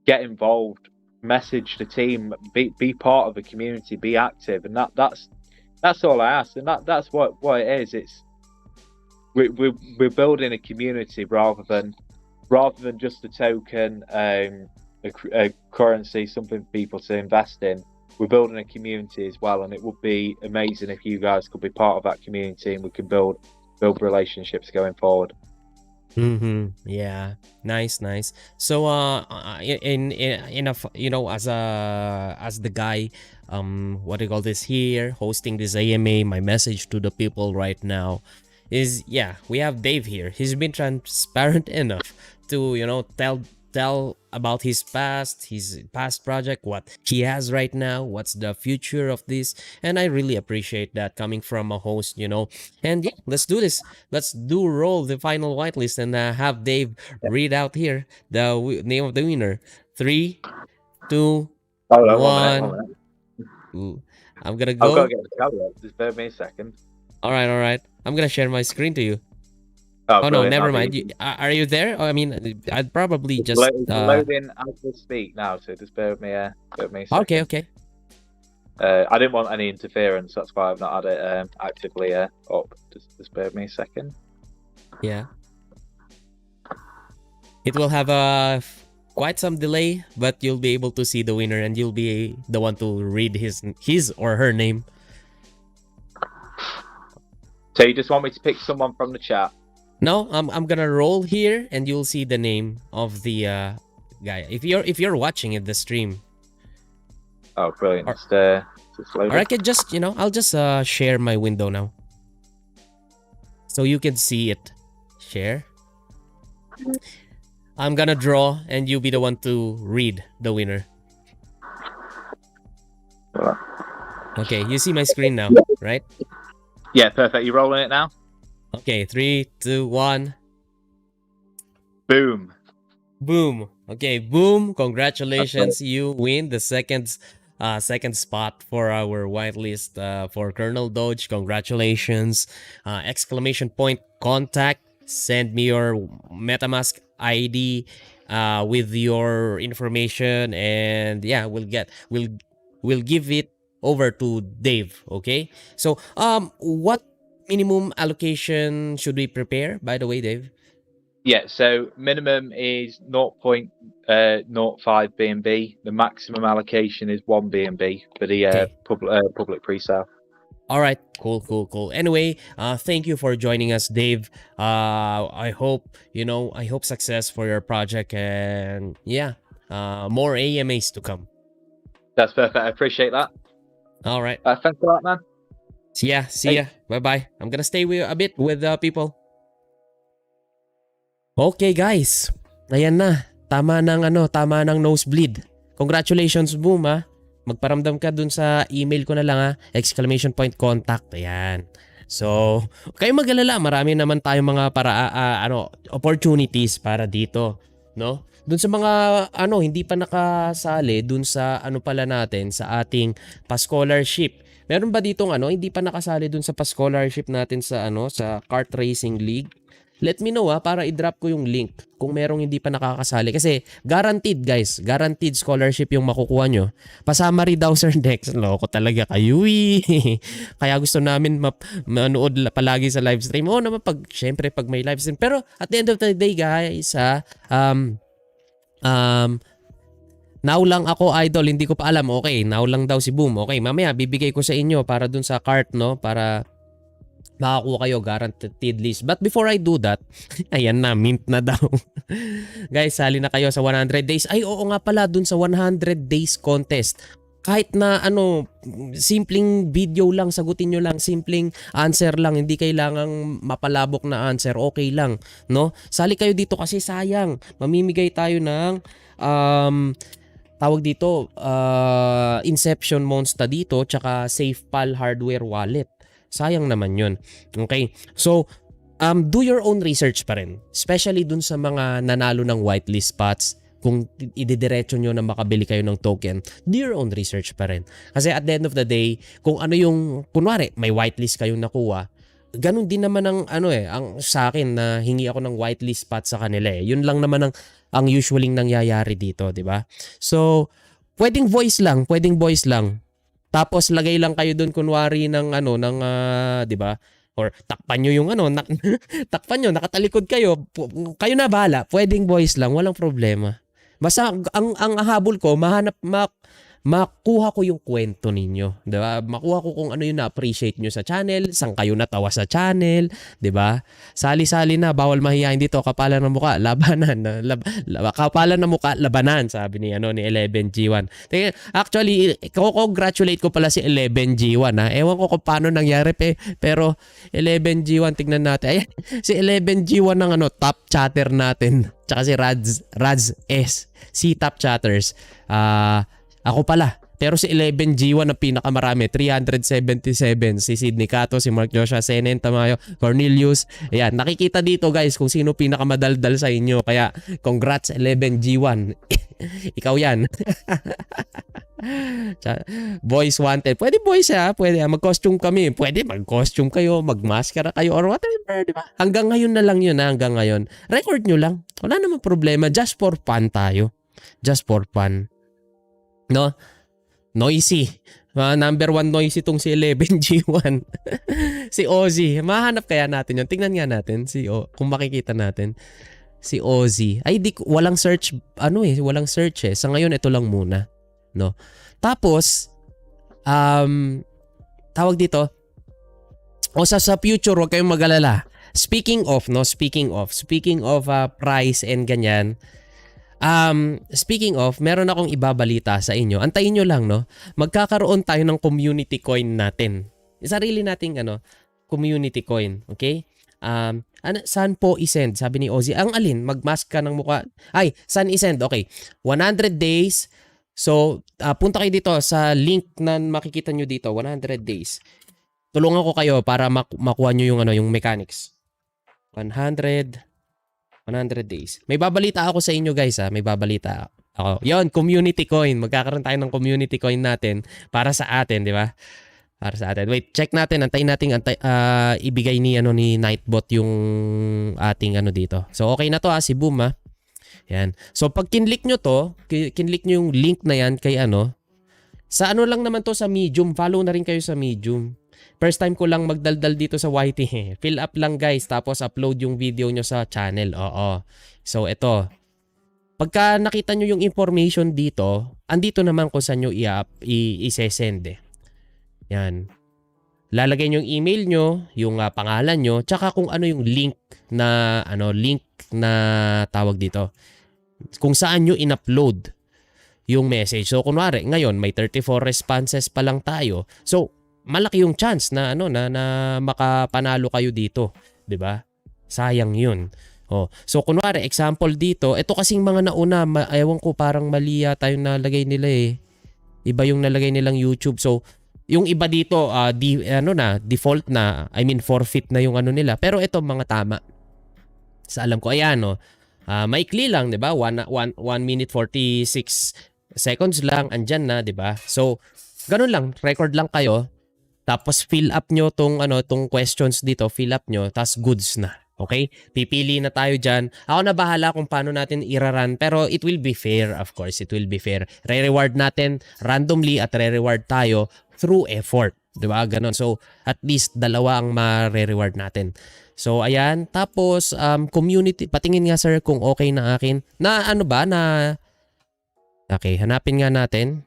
B: get involved, message the team, be part of the community, be active, and that's all I ask. And that's what it is. It's we're building a community rather than just a token, a currency, something for people to invest in. We're building a community as well, and it would be amazing if you guys could be part of that community and we could build relationships going forward.
A: Yeah. Nice. So in a as the guy, what do you call this here, hosting this AMA, my message to the people right now is, yeah, we have Dave here. He's been transparent enough to tell about his past project, what he has right now, what's the future of this, and I really appreciate that coming from a host. And yeah, let's do this. Let's roll the final whitelist and have Dave read out here the name of the winner. 3, 2,
B: Hold on,
A: 1. Ooh, I'm gonna
B: I've got
A: go.
B: to get the calculator. Just bear me a second.
A: All right. I'm gonna share my screen to you.
B: Oh,
A: No, never mind. Are you there? Are I'd probably just
B: loading as we speak now. So just bear with me a second.
A: Okay.
B: I didn't want any interference. That's why I've not had it actively up. Just bear with me a second.
A: Yeah. It will have quite some delay, but you'll be able to see the winner, and you'll be the one to read his or her name.
B: So you just want me to pick someone from the chat?
A: No, I'm gonna roll here, and you'll see the name of the guy. If you're watching it, the stream.
B: Oh, brilliant!
A: Or I could just I'll just share my window now, so you can see it. Share. I'm gonna draw, and you'll be the one to read the winner. Okay, you see my screen now, right?
B: Yeah, perfect. You rolling it now?
A: Okay, 3, 2, 1.
B: Boom.
A: Okay, boom. Congratulations. You win the second spot for our whitelist for ColonelDoge. Congratulations. Exclamation point contact. Send me your MetaMask ID with your information, and yeah, we'll give it over to Dave, okay? So, what minimum allocation should we prepare, by the way, Dave?
B: Yeah, so minimum is 0.05 B&B. The maximum allocation is 1 B&B for the
A: Okay.
B: public pre-sale.
A: All right, cool. Anyway, thank you for joining us, Dave. I hope success for your project, and yeah, more AMAs to come.
B: That's perfect. I appreciate that.
A: All right.
B: Thanks a lot, man.
A: See ya. Bye-bye. I'm gonna stay with a bit with people. Okay, guys. Ayan na. Tama ng nosebleed. Congratulations, Boom, ha. Magparamdam ka dun sa email ko na lang, ha. !contact. Ayan. So, kayo mag-alala, marami naman tayong mga opportunities para dito, no? Dun sa mga hindi pa nakasali dun sa pala natin sa ating pa-scholarship. Meron ba ditong hindi pa nakasali dun sa pa-scholarship natin sa sa kart racing league? Let me know para i-drop ko yung link kung merong hindi pa nakakasali. Kasi guaranteed, guys. Guaranteed scholarship yung makukuha nyo. Pasama rin daw, Sir Dex. Loko talaga kayo, Kaya gusto namin manood palagi sa live stream. Oo naman, syempre pag may live stream. Pero at the end of the day, guys, now lang ako, idol. Hindi ko pa alam. Okay, now lang daw si Boom. Okay, mamaya bibigay ko sa inyo para dun sa cart, no? Para makakuha kayo guaranteed list. But before I do that, ayan na, mint na daw. Guys, sali na kayo sa 100 days. Ay, oo nga pala, dun sa 100 days contest. Kahit na simpleng video lang, sagutin nyo lang, simpleng answer lang, hindi kailangang mapalabok na answer, okay lang, no? Sali kayo dito kasi sayang. Mamimigay tayo ng tawag dito, Inception Monster dito, tsaka SafePal hardware wallet. Sayang naman yun. Okay? So, do your own research pa rin. Especially dun sa mga nanalo ng whitelist spots. Kung ididiretso nyo na makabili kayo ng token, do your own research pa rin. Kasi at the end of the day, kung kunwari, may whitelist kayong nakuha, ganun din naman ang sa akin na hingi ako ng whitelist spot sa kanila. Yun lang naman ang usually nangyayari dito, di ba? So, pwedeng voice lang. Tapos lagay lang kayo doon kunwari ng 'di ba? Or takpan niyo yung takpan niyo, nakatalikod kayo. Kayo na bahala. Pwedeng voice lang, walang problema. Basta ang habol ko, makuha ko yung kwento ninyo, 'di ba? Makuha ko kung ano yung na-appreciate nyo sa channel, saan kayo natawa sa channel, 'di ba? Sali-sali na, bawal mahihain dito, kapalan ng mukha, labanan, kapalan ng mukha, labanan, sabi ni 11G1. Actually, congratulate ko pala si 11G1, ha. Ewan ko kung paano nangyari pero 11G1, tignan natin. Ay, si 11G1 ng top chatter natin. Tsaka si Rads S, si top chatters. Ako pala. Pero si 11G1 ang pinakamarami, 377. Si Sidney Cato, si Mark Joshua, Senen Tamayo, Cornelius. Ayan, nakikita dito guys kung sino pinakamadaldal sa inyo. Kaya congrats 11G1. Ikaw yan. Boys wanted. Pwede boys pwede mag-costume kami. Pwede mag-costume kayo, mag-maskara kayo or whatever, di ba? Hanggang ngayon na lang yun, hanggang ngayon. Record nyo lang. Wala namang problema. Just for fun tayo. Just for fun. No? Noisy. Number 1 noisy itong si 11G1. Si Ozzy. Mahanap kaya natin yun. Tingnan nga natin kung makikita natin. Si Ozzy. Ay, walang search. Walang search eh. Sa ngayon, ito lang muna. No? Tapos, tawag dito. Sa future, huwag kayong mag-alala. Speaking of price and ganyan, speaking of, meron akong ibabalita sa inyo. Antayin nyo lang, no? Magkakaroon tayo ng community coin natin. Sarili nating community coin. Okay? Saan po isend? Sabi ni Ozzy. Ang alin? Magmask ka ng mukha. Ay, saan isend? Okay. 100 days. So, punta kayo dito sa link na makikita nyo dito. 100 days. Tulungan ko kayo para makuha nyo yung mechanics. 100 days. May babalita ako sa inyo guys May babalita ako. Yon, community coin. Magkakaroon tayo ng community coin natin para sa atin, di ba? Para sa atin. Wait, check natin. Antayin natin ibigay ni Nightbot yung ating dito. So okay na to si Boom Yan. So pag kinlik nyo to, kinlik nyo yung link na yan kay Sa ano lang naman to, sa Medium. Follow na rin kayo sa Medium. First time ko lang magdaldal dito sa YT. Fill up lang guys, tapos upload yung video nyo sa channel. Oo. So ito. Pagka nakita nyo yung information dito, andito naman kung saan nyo i-send eh. Yan. Lalagay nyo yung email nyo, yung pangalan nyo, tsaka kung ano yung link na tawag dito. Kung saan nyo in-upload yung message. So kunwari, ngayon may 34 responses pa lang tayo. So malaki yung chance na na makapanalo kayo dito, 'di ba? Sayang 'yun. Oh, so kunwari example dito, ito kasing mga nauna, ewan ko parang mali yata yung nalagay nila eh. Iba yung nalagay nilang YouTube. So yung iba dito default na, I mean forfeit na yung ano nila. Pero ito mga tama. Sa alam ko ayan maikli lang, 'di ba? 1 minute 46 seconds lang andyan na, 'di ba? So ganun lang, record lang kayo. Tapos fill up nyo tong questions dito, fill up nyo, tas goods na. Okay? Pipili na tayo dyan. Ako na bahala kung paano natin iraran, pero it will be fair, of course. It will be fair. Re-reward natin randomly at re-reward tayo through effort. Diba? Ganon. So, at least dalawa ang ma-reward natin. So, ayan. Tapos, community. Patingin nga sir kung okay na akin. Na ano ba? Okay, hanapin nga natin.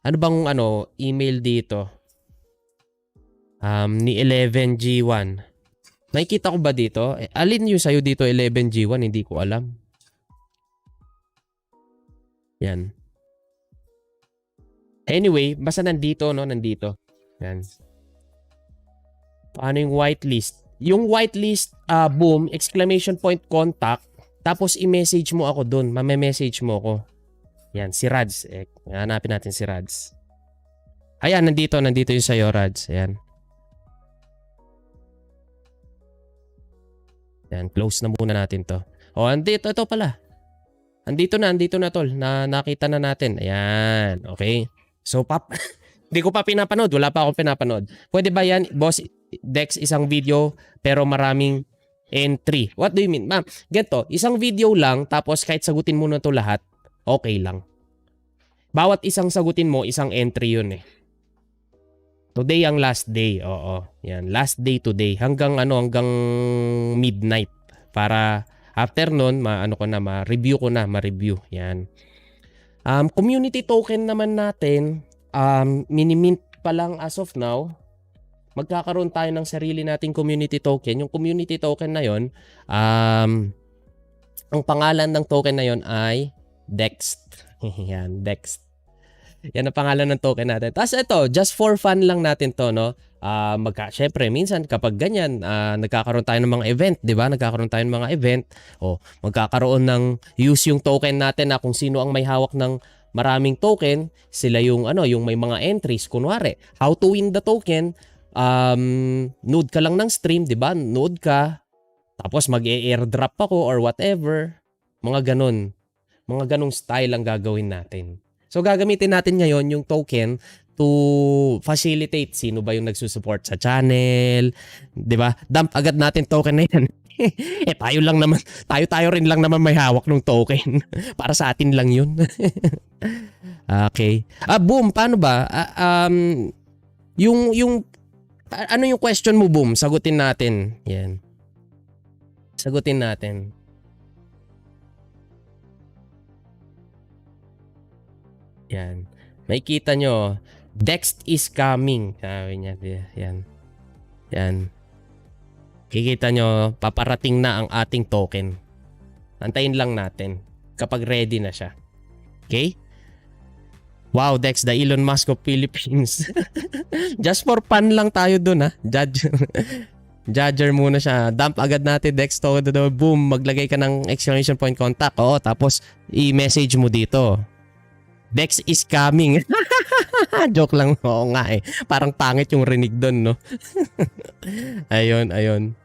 A: Ano bang email dito? Ni 11G1. Nakikita ko ba dito? Alin yung sa'yo dito 11G1? Hindi ko alam. Yan. Anyway, basta nandito, nandito. Yan. Paano yung whitelist? Yung whitelist, boom, exclamation point contact, tapos i-message mo ako dun. Mame-message mo ako. Yan, si Rads. Hanapin natin si Rads. Ayan, nandito yung sa'yo, Rads. Ayan. Yan, close na muna natin to. Ito pala. Andito na tol. Nakita na natin. Ayan, okay. So, hindi ko pa pinapanood. Wala pa akong pinapanood. Pwede ba yan, boss, Dex, isang video, pero maraming entry? What do you mean? Ma'am, ganito, isang video lang, tapos kahit sagutin mo na to lahat, okay lang. Bawat isang sagutin mo, isang entry yun eh. Today ang last day. Oo. Yan, last day today hanggang midnight para after noon ma-review ko na. Yan. Community token naman natin, mini-mint pa lang as of now. Magkakaroon tayo ng sarili nating community token. Yung community token na yon, ang pangalan ng token na yon ay Dexter. Yan, Dexter. Yan ang pangalan ng token natin. Tapos ito, just for fun lang natin to, no? Syempre, minsan kapag ganyan, nagkakaroon tayo ng mga event, di ba? Nagkakaroon tayo ng mga event. Magkakaroon ng use yung token natin na kung sino ang may hawak ng maraming token, sila yung may mga entries. Kunwari, how to win the token, node ka lang ng stream, di ba? Node ka, tapos mag-airdrop ako or whatever. Mga ganong style ang gagawin natin. So gagamitin natin ngayon yung token to facilitate sino ba yung nagsusupport sa channel, 'di ba? Dump agad natin token na yan. tayo rin lang naman may hawak ng token. Para sa atin lang 'yun. Okay. Boom, paano ba? Yung ano yung question mo, boom? Sagutin natin. Yan. Sagutin natin. Yan. Makikita nyo, Dext is coming. Sabi niya. Yan. Yan. Kikita nyo, paparating na ang ating token. Antayin lang natin kapag ready na siya. Okay? Wow, Dex, the Elon Musk of Philippines. Just for fun lang tayo dun, ha? Judger muna siya. Dump agad natin, Dex. Boom, maglagay ka ng exclamation point contact. Oo, tapos i-message mo dito. Dex is coming. Joke lang. Oo nga eh. Parang pangit yung rinig doon, no? Ayun.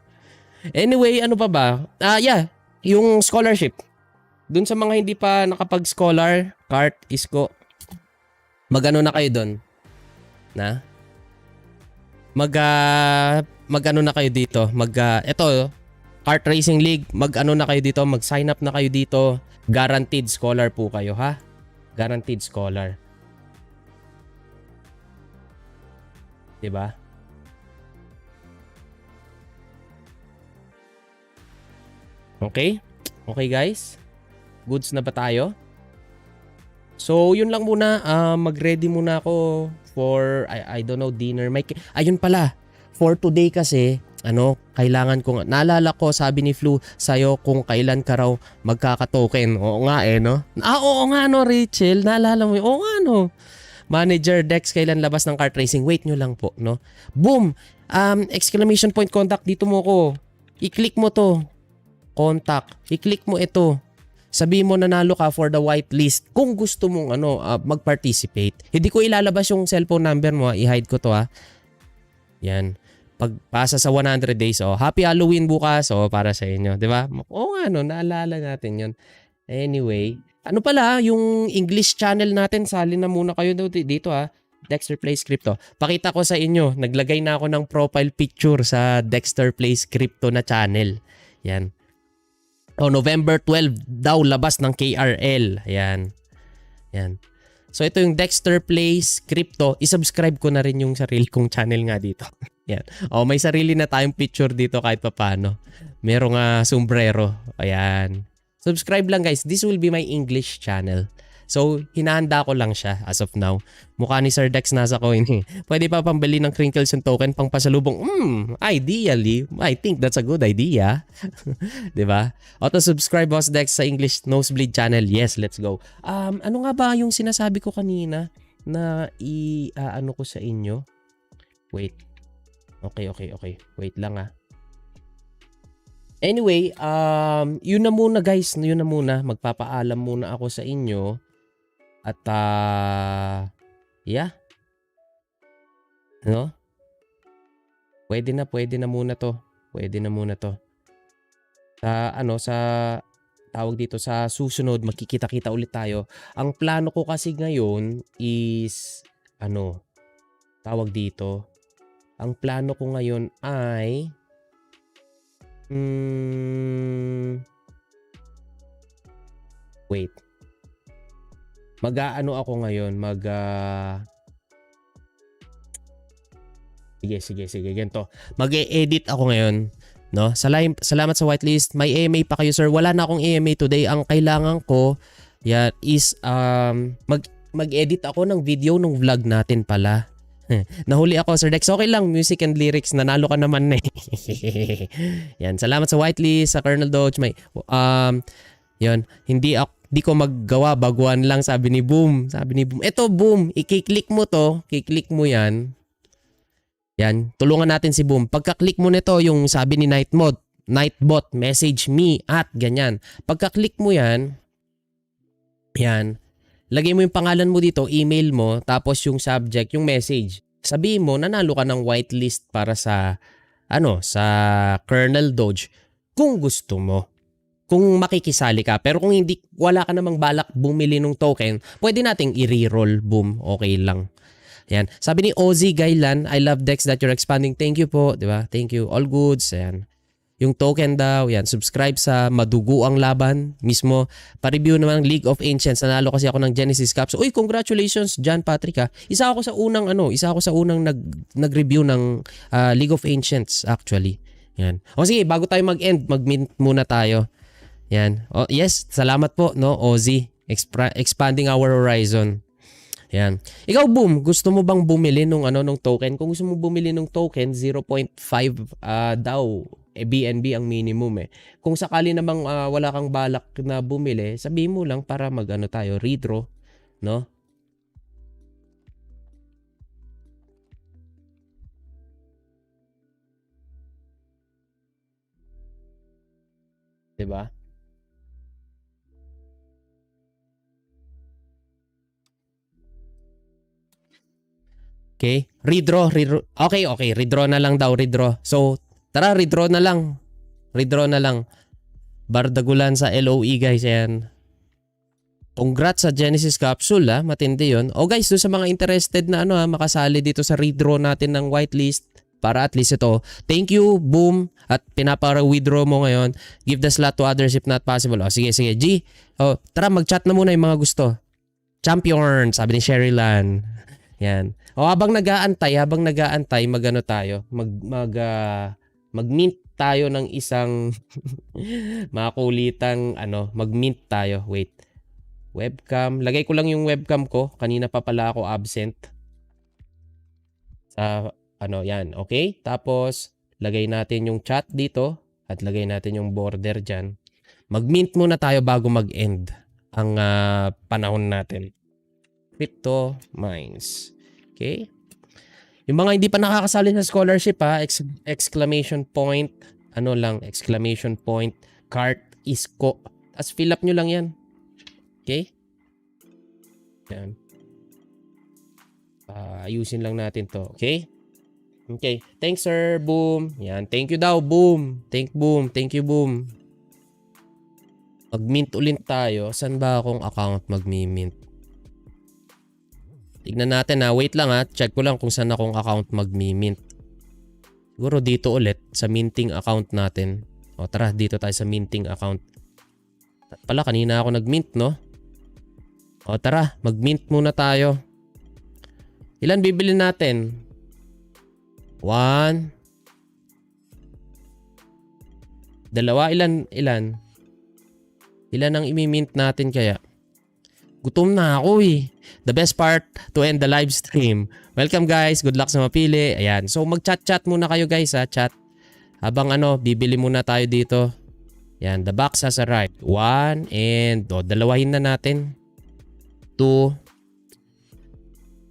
A: Anyway, ano pa ba? Yeah. Yung scholarship. Doon sa mga hindi pa nakapag-scholar, Cart, Isko, mag-ano na kayo doon? Mag-ano na kayo dito? Ito, Kart Racing League, mag-ano na kayo dito? Mag-sign up na kayo dito. Guaranteed scholar po kayo, ha? Guaranteed scholar. 'Di ba? Okay? Okay guys? Goods na ba tayo? So, yun lang muna. Mag-ready muna ako for, I don't know, dinner. Ayun pala. For today kasi, kailangan ko, naalala ko, sabi ni Flu sa'yo kung kailan ka raw magkaka-token. Oo nga no? Oo nga no, Rachel. Naalala mo yun. Oo nga no. Manager Dex, kailan labas ng kart racing? Wait nyo lang po, no? Boom! Exclamation point contact, dito mo ko. I-click mo to. Contact. I-click mo ito. Sabihin mo nanalo ka for the whitelist kung gusto mong mag-participate. Hindi ko ilalabas yung cellphone number mo. I-hide ko to ha. Yan. Pagpasa sa 100 days. Happy Halloween bukas. Para sa inyo. Diba? Oo nga no. Naalala natin yun. Anyway. Ano pala, yung English channel natin, sali na muna kayo dito ha. Dexter Plays Crypto. Pakita ko sa inyo, naglagay na ako ng profile picture sa Dexter Plays Crypto na channel. Yan. November 12 daw labas ng KRL. Yan. Yan. So ito yung Dexter Plays Crypto. I-subscribe ko na rin yung sarili kong channel nga dito. Yan. May sarili na tayong picture dito kahit papaano. Merong sombrero. Ayan. Subscribe lang guys. This will be my English channel. So, hinahanda ko lang siya as of now. Mukha ni Sir Dex nasa coin eh. Pwede pa pambili ng crinkles yung token pang pasalubong. Ideally, I think that's a good idea. Diba? Auto-subscribe Boss Dex sa English Nosebleed channel. Yes, let's go. Ano nga ba yung sinasabi ko kanina na ano ko sa inyo? Wait. Okay. Wait lang Anyway, yun na muna guys. Yun na muna. Magpapaalam muna ako sa inyo. At yeah. No? Pwede na muna to. Sa tawag dito sa susunod magkikita-kita ulit tayo. Ang plano ko kasi ngayon is tawag dito. Ang plano ko ngayon ay wait. Ako ngayon, sige, ganito. Mag-e-edit ako ngayon, no? Salamat sa whitelist. May AMA pa kayo, sir. Wala na akong AMA today. Ang kailangan ko is mag-edit ako ng video ng vlog natin pala. Nahuli ako, Sir Dex. Okay lang, music and lyrics. Nanalo ka naman eh. Yan, salamat sa whitelist, sa ColonelDoge. Yan, hindi ko maggawa, baguhan lang, sabi ni Boom. Eto, Boom, i-click mo to. Kiklik mo yan. Yan, tulungan natin si Boom. Pagka-click mo nito, yung sabi ni Nightbot, message me at ganyan. Pagka-click mo yan, lagay mo yung pangalan mo dito, email mo, tapos yung subject, yung message. Sabihin mo, nanalo ka ng whitelist para sa ColonelDoge kung gusto mo. Kung makikisali ka. Pero kung hindi, wala ka namang balak bumili ng token, pwede nating i-reroll, Boom. Okay lang. Yan. Sabi ni Ozzy Gailan, I love Dex that you're expanding. Thank you po. Diba? Thank you. All goods. Yan. Yung token daw, yan, subscribe sa Madugo ang Laban mismo. Pa-review naman ng League of Ancients. Nanalo kasi ako ng Genesis Cup. So, congratulations, John Patrick ha. Isa ako sa unang nag-review ng League of Ancients actually. Yan. Sige, bago tayo mag-end, mag-mint muna tayo. Yan. Yes, salamat po, no, Ozzy. Expanding our horizon. Yan. Ikaw, Boom, gusto mo bang bumili nung token? Kung gusto mo bumili ng token, 0.5 daw. BNB ang minimum eh. Kung sakali namang wala kang balak na bumili, sabihin mo lang para tayo, redraw, no? Diba? Okay, redraw. Okay, redraw na lang daw, redraw. So, tara, redraw na lang. Bardagulan sa LOE guys, yan. Congrats sa Genesis Capsule matindi yun. Guys, doon sa mga interested na makasali dito sa redraw natin ng whitelist para at least ito. Thank you, Boom. At pinapara-withdraw mo ngayon. Give the slot to others if not possible. Sige, G. Tara, mag-chat na muna yung mga gusto. Champion, sabi ni Sherylan. Yan. O habang nag-aantay, magano tayo, mag-mint tayo ng isang makulitang mag-mint tayo. Wait. Webcam. Lagay ko lang yung webcam ko. Kanina pa pala ako absent. Sa yan, okay? Tapos lagay natin yung chat dito at lagay natin yung border diyan. Mag-mint muna tayo bago mag-end ang panahon natin. Crypto mines. Okay? Yung mga hindi pa nakakasali sa scholarship exclamation point, exclamation point, cart, isko. Tapos fill up nyo lang yan. Okay? Yan. Ayusin lang natin to. Okay? Okay. Thanks, sir. Boom. Yan. Thank you daw. Boom. Thank you, boom. Mag-mint ulit tayo. Saan ba akong account mag-mint? Tignan natin Wait lang Check ko lang kung saan akong account mag-mint. Siguro dito ulit sa minting account natin. O tara, dito tayo sa minting account. At pala, kanina ako nag-mint, no? O tara, mag-mint muna tayo. Ilan bibili natin? 1. 2, ilan? Ilan ang imi-mint natin kaya? Gutom na ako eh. The best part to end the live stream. Welcome guys, good luck sa mapili. Ayan, so mag-chat muna kayo guys chat. Habang bibili muna tayo dito. Yan, the box has arrived. 1 and dalawahin na natin. 2.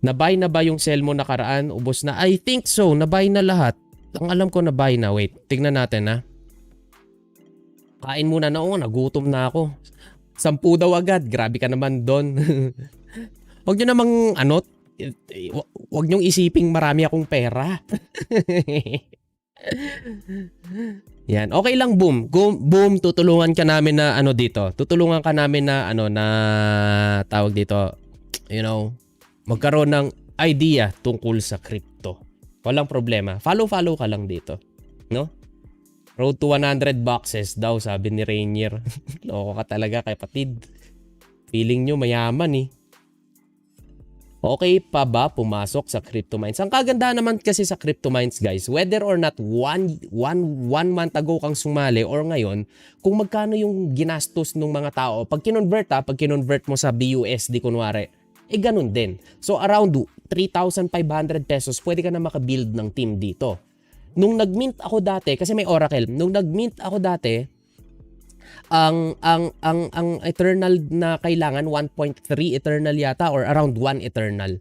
A: Nabay na ba yung sell mo nakaraan? Ubos na? I think so. Nabay na lahat. Ang alam ko nabay na. Wait, tignan natin Kain muna na. Nagutom na ako. 10 daw agad. Grabe ka naman doon. Huwag nyo namang huwag nyong isiping marami akong pera. Yan. Okay lang, boom. Boom, tutulungan ka namin na dito. Tutulungan ka namin na na tawag dito, magkaroon ng idea tungkol sa crypto. Walang problema. Follow ka lang dito. No? Road to 100 boxes daw, sabi ni Rainier. Loko ka talaga, kapatid. Feeling nyo mayaman eh. Okay pa ba pumasok sa crypto mines? Ang kagandahan naman kasi sa crypto mines guys, whether or not one month ago kang sumali or ngayon, kung magkano yung ginastos ng mga tao, pag kinonvert mo sa BUSD kunwari, ganun din. So around 3,500 pesos, pwede ka na makabuild ng team dito. Nung nag-mint ako dati, kasi may Oracle, ang eternal na kailangan 1.3 eternal yata or around 1 eternal.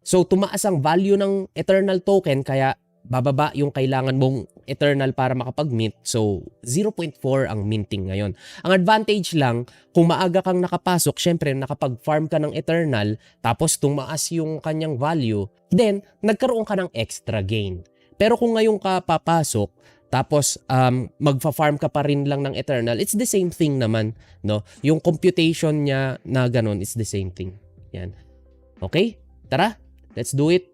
A: So tumaas ang value ng eternal token kaya bababa yung kailangan mong eternal para makapag-mint. So 0.4 ang minting ngayon. Ang advantage lang, kung maaga kang nakapasok, syempre nakapag-farm ka ng eternal tapos tumaas yung kanyang value, then nagkaroon ka ng extra gain. Pero kung ngayon ka papasok, tapos magfa-farm ka pa rin lang ng eternal, it's the same thing naman, no? Yung computation niya na ganun, it's the same thing. Yan. Okay? Tara, let's do it.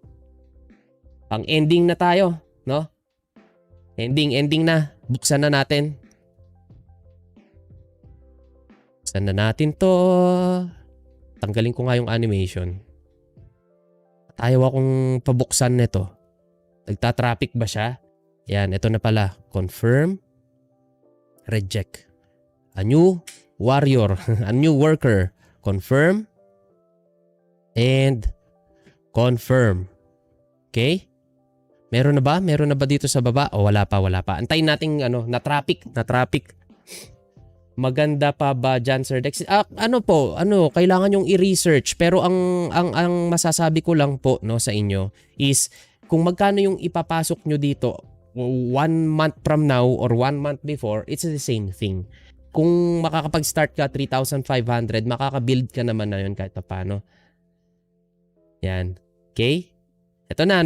A: Pang ending na tayo, no? Ending na. Buksan na natin. Buksan na natin to. Tanggalin ko nga yung animation. Ayaw akong pabuksan nito. Nagta-traffic ba siya? Yan, ito na pala. Confirm. Reject. A new warrior. A new worker. Confirm. And confirm. Okay? Meron na ba? Meron na ba dito sa baba? O wala pa. Antayin natin na-traffic. Maganda pa ba dyan, Sir Dexter? Kailangan yung i-research. Pero ang masasabi ko lang po sa inyo is kung magkano yung ipapasok nyo dito 1 month from now or 1 month before, it's the same thing. Kung makakapag-start ka 3,500, makaka-build ka naman na yun kahit paano. Yan. Okay? Ito na,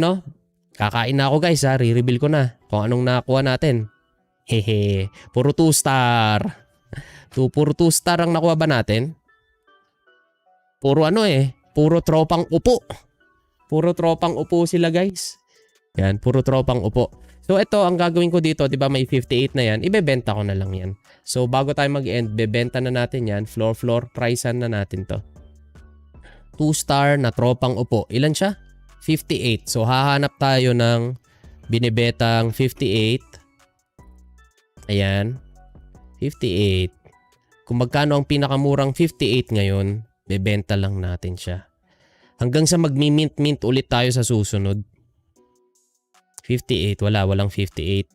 A: Kakain na ako guys, re-reveal ko na kung anong nakuha natin. Hehe. Puro 2 star. Puro 2 star ang nakuha ba natin? Puro puro tropang upo. Puro tropang upo sila guys. Yan, puro tropang upo. So ito, ang gagawin ko dito, di ba may 58 na yan, ibebenta ko na lang yan. So bago tayo mag-end, bebenta na natin yan. Floor, pricean na natin to. 2 star na tropang upo. Ilan siya? 58. So, hahanap tayo ng binibetang 58. Ayan. 58. Kung magkano ang pinakamurang 58 ngayon, bebenta lang natin siya. Hanggang sa magmi-mint-mint ulit tayo sa susunod. 58. Walang 58.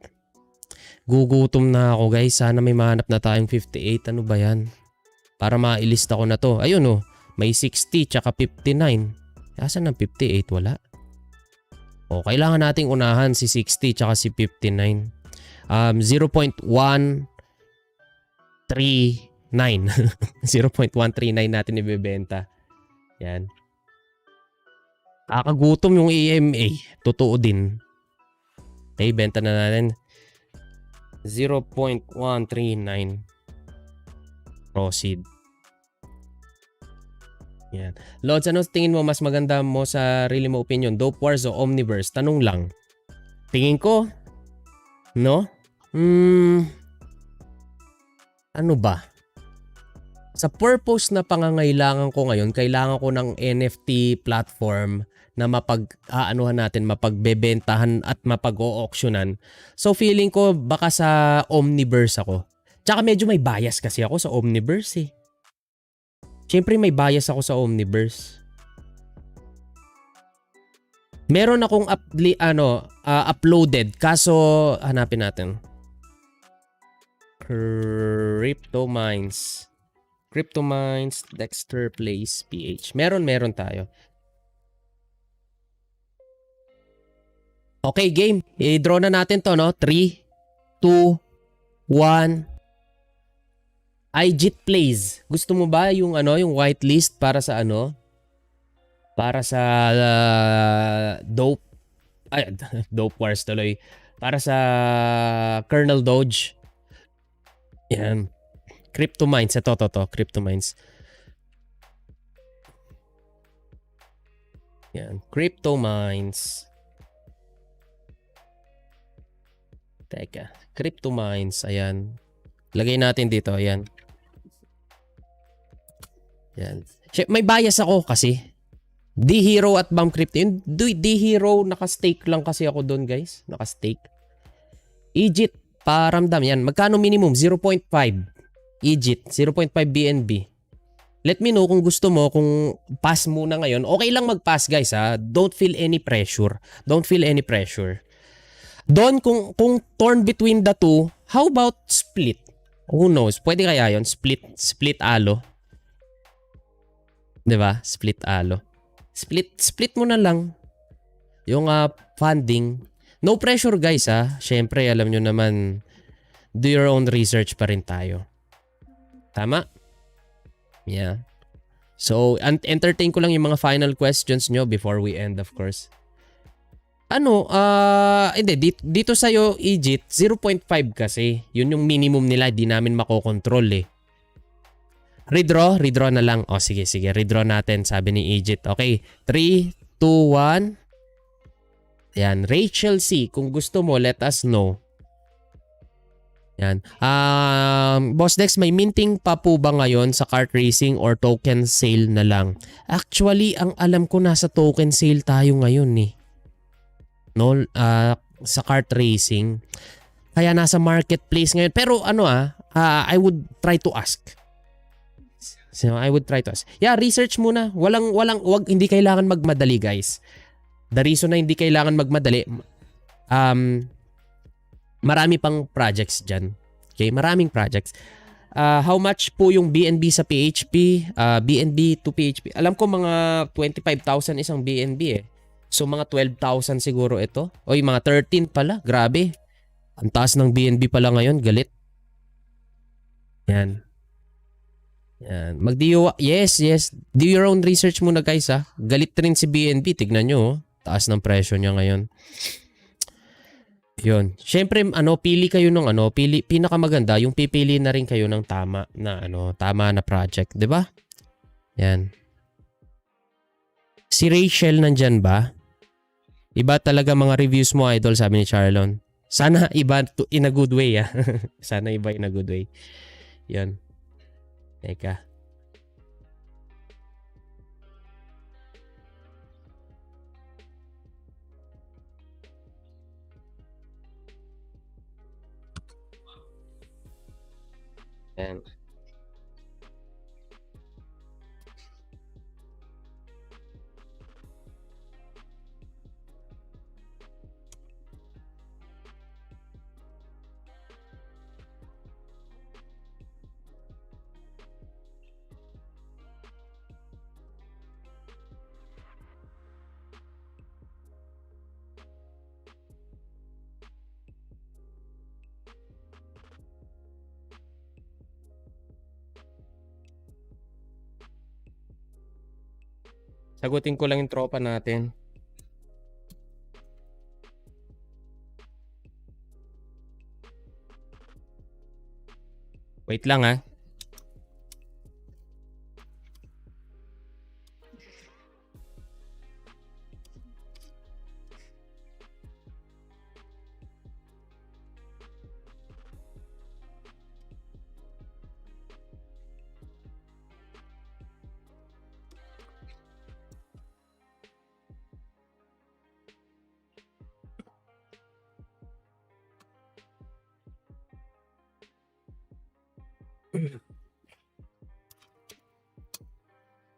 A: Gugutom na ako guys. Sana may mahanap na tayong 58. Ano ba yan? Para mailista ko na to. Ayun oh. May 60 tsaka 59. Asan ang 58? Wala. O, kailangan nating unahan si 60 tsaka si 59. 0.139. 0.139 natin ibebenta. Yan. Kakagutom yung EMA. Totoo din. Okay, benta na natin. 0.139. Proceed. Yan. Lods, ano tingin mo mas maganda mo sa sarili mo opinion? Dope Wars o Omniverse? Tanong lang. Tingin ko? No? Ano ba? Sa purpose na pangangailangan ko ngayon, kailangan ko ng NFT platform na mapag-aanuhan natin, mapagbebentahan at mapag-o-auctionan. So feeling ko baka sa Omniverse ako. Tsaka medyo may bias kasi ako sa Omniverse eh. Siyempre may bias ako sa Omniverse. Meron akong uploaded kaso hanapin natin. Crypto Mines, Dexter Plays PH. Meron tayo. Okay, game. I-draw na natin to, no? 3, 2, 1. iJit Plays. Gusto mo ba yung yung whitelist para sa Para sa Dope Dope Wars tuloy. Para sa ColonelDoge. Yan. Crypto Mines. Ito. Crypto Mines. Yan. Crypto Mines. Teka. Crypto Mines. Ayan. Lagay natin dito. Ayan. Yan. May bias ako kasi. D-Hero at Bomb Crypto. Yung D-Hero, nakastake lang kasi ako doon guys. Nakastake. iJit. Paramdam. Yan. Magkano minimum? 0.5. iJit. 0.5 BNB. Let me know kung gusto mo, kung pass muna ngayon. Okay lang mag-pass guys ha. Don't feel any pressure. Doon kung torn between the two, how about split? Who knows? Pwede kaya yon split alo. 'Di ba? Split alo. Split mo na lang yung funding. No pressure guys ha. Syempre alam nyo naman, do your own research pa rin tayo. Tama? Yeah. So, entertain ko lang yung mga final questions nyo before we end, of course. Hindi, dito sa'yo, iJit, 0.5 kasi. Yun yung minimum nila, di namin makokontrol eh. Redraw na lang. O, sige, redraw natin, sabi ni iJit. Okay, 3, 2, 1. Yan, Rachel C. Kung gusto mo, let us know. Yan. Boss Dex, may minting pa po ba ngayon sa kart racing or token sale na lang? Actually, ang alam ko nasa token sale tayo ngayon eh. No, sa kart racing. Kaya nasa marketplace ngayon. Pero I would try to ask. So, Yeah, research muna. Hindi kailangan magmadali, guys. The reason na hindi kailangan magmadali, marami pang projects dyan. Okay, maraming projects. How much po yung BNB sa PHP? BNB to PHP. Alam ko mga 25,000 isang BNB eh. So mga 12,000 siguro ito. Oy, mga 13 pala. Grabe. Ang taas ng BNB pala ngayon. Galit. Yan. Yes. Do your own research muna guys ha. Galit rin si BNB. Tignan nyo. Taas ng presyo niya ngayon. Yun. Siyempre, pili kayo ng pinakamaganda, yung pipili na rin kayo ng tama na project, 'di ba? Yan. Si Rachel nandyan ba? Iba talaga mga reviews mo, idol, sabi ni Charlon. Sana iba in a good way, ah. Sana iba in a good way. Yan. Teka. Sagutin ko lang yung tropa natin. Wait lang ha.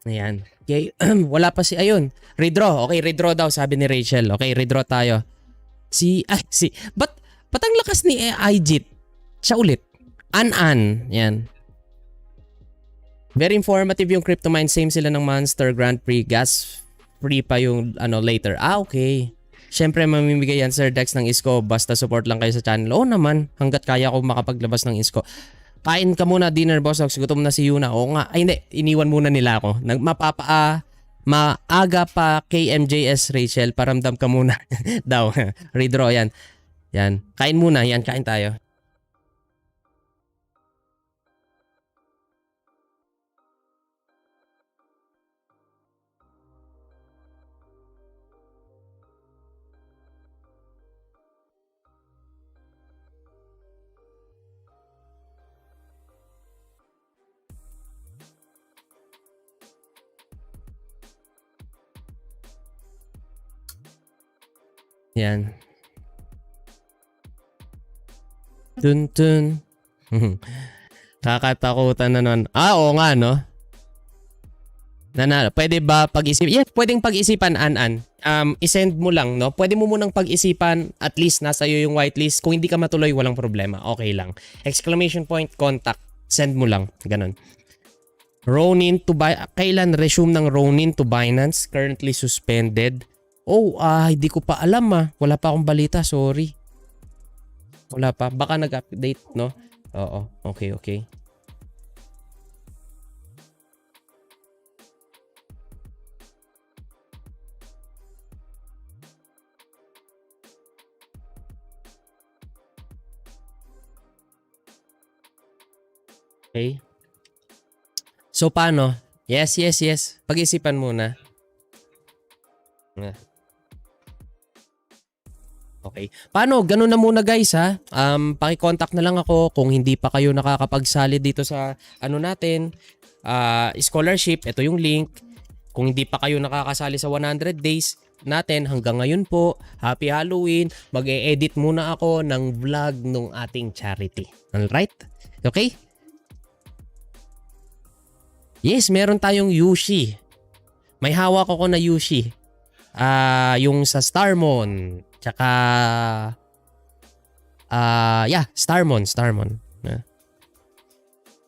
A: Ayan. Okay. Wala pa si... Ayun. Redraw. Okay, redraw daw sabi ni Rachel. Okay, redraw tayo. Ba't ang lakas ni Ijit? Siya ulit. An-an. Yan. Very informative yung Crypto Mine. Same sila ng Monster Grand Prix. Gas free pa yung later. Okay. Siyempre mamimigay yan Sir Dex ng isko. Basta support lang kayo sa channel. Oo naman. Hanggat kaya ko makapaglabas ng isko. Kain ka muna, dinner boss. Gutom na si Yuna. Oo nga. Ay hindi. Iniwan muna nila ako. Maaga pa KMJS Rachel. Paramdam ka muna. Daw. Redraw yan. Yan. Kain muna. Yan. Kain tayo. Yan. Tun. Kakatakutan na nun. Oo nga, no? Pwede ba pag-isip? Yes, pwedeng pag-isipan, An-an. I-send mo lang, no? Pwede mo munang pag-isipan, at least nasa iyo yung whitelist. Kung hindi ka matuloy, walang problema. Okay lang. Exclamation point, contact. Send mo lang. Ganon. Ronin to kailan resume ng Ronin to Binance? Currently suspended. Oh, hindi ko pa alam Wala pa akong balita, sorry. Wala pa. Baka nag-update, no? Oo, okay. Okay. So, paano? Yes. Pag-isipan muna. Okay. Paano? Ganun na muna guys ha. Paki-contact na lang ako kung hindi pa kayo nakakapagsali dito sa natin. Scholarship. Ito yung link. Kung hindi pa kayo nakakasali sa 100 days natin hanggang ngayon po. Happy Halloween. Mag-e-edit muna ako ng vlog ng ating charity. Alright? Okay? Yes, meron tayong Yushi. May hawak ako na Yushi. Yung sa Starmon. Tsaka Starmon.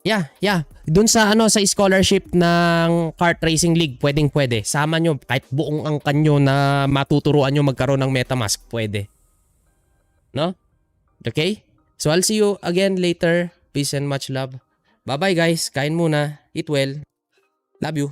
A: Yeah. Dun sa sa scholarship ng kart racing league, pwede. Sama nyo kahit buong angkan nyo na matuturuan nyo magkaroon ng MetaMask, pwede. No? Okay? So I'll see you again later. Peace and much love. Bye-bye guys. Kain muna. Eat well. Love you.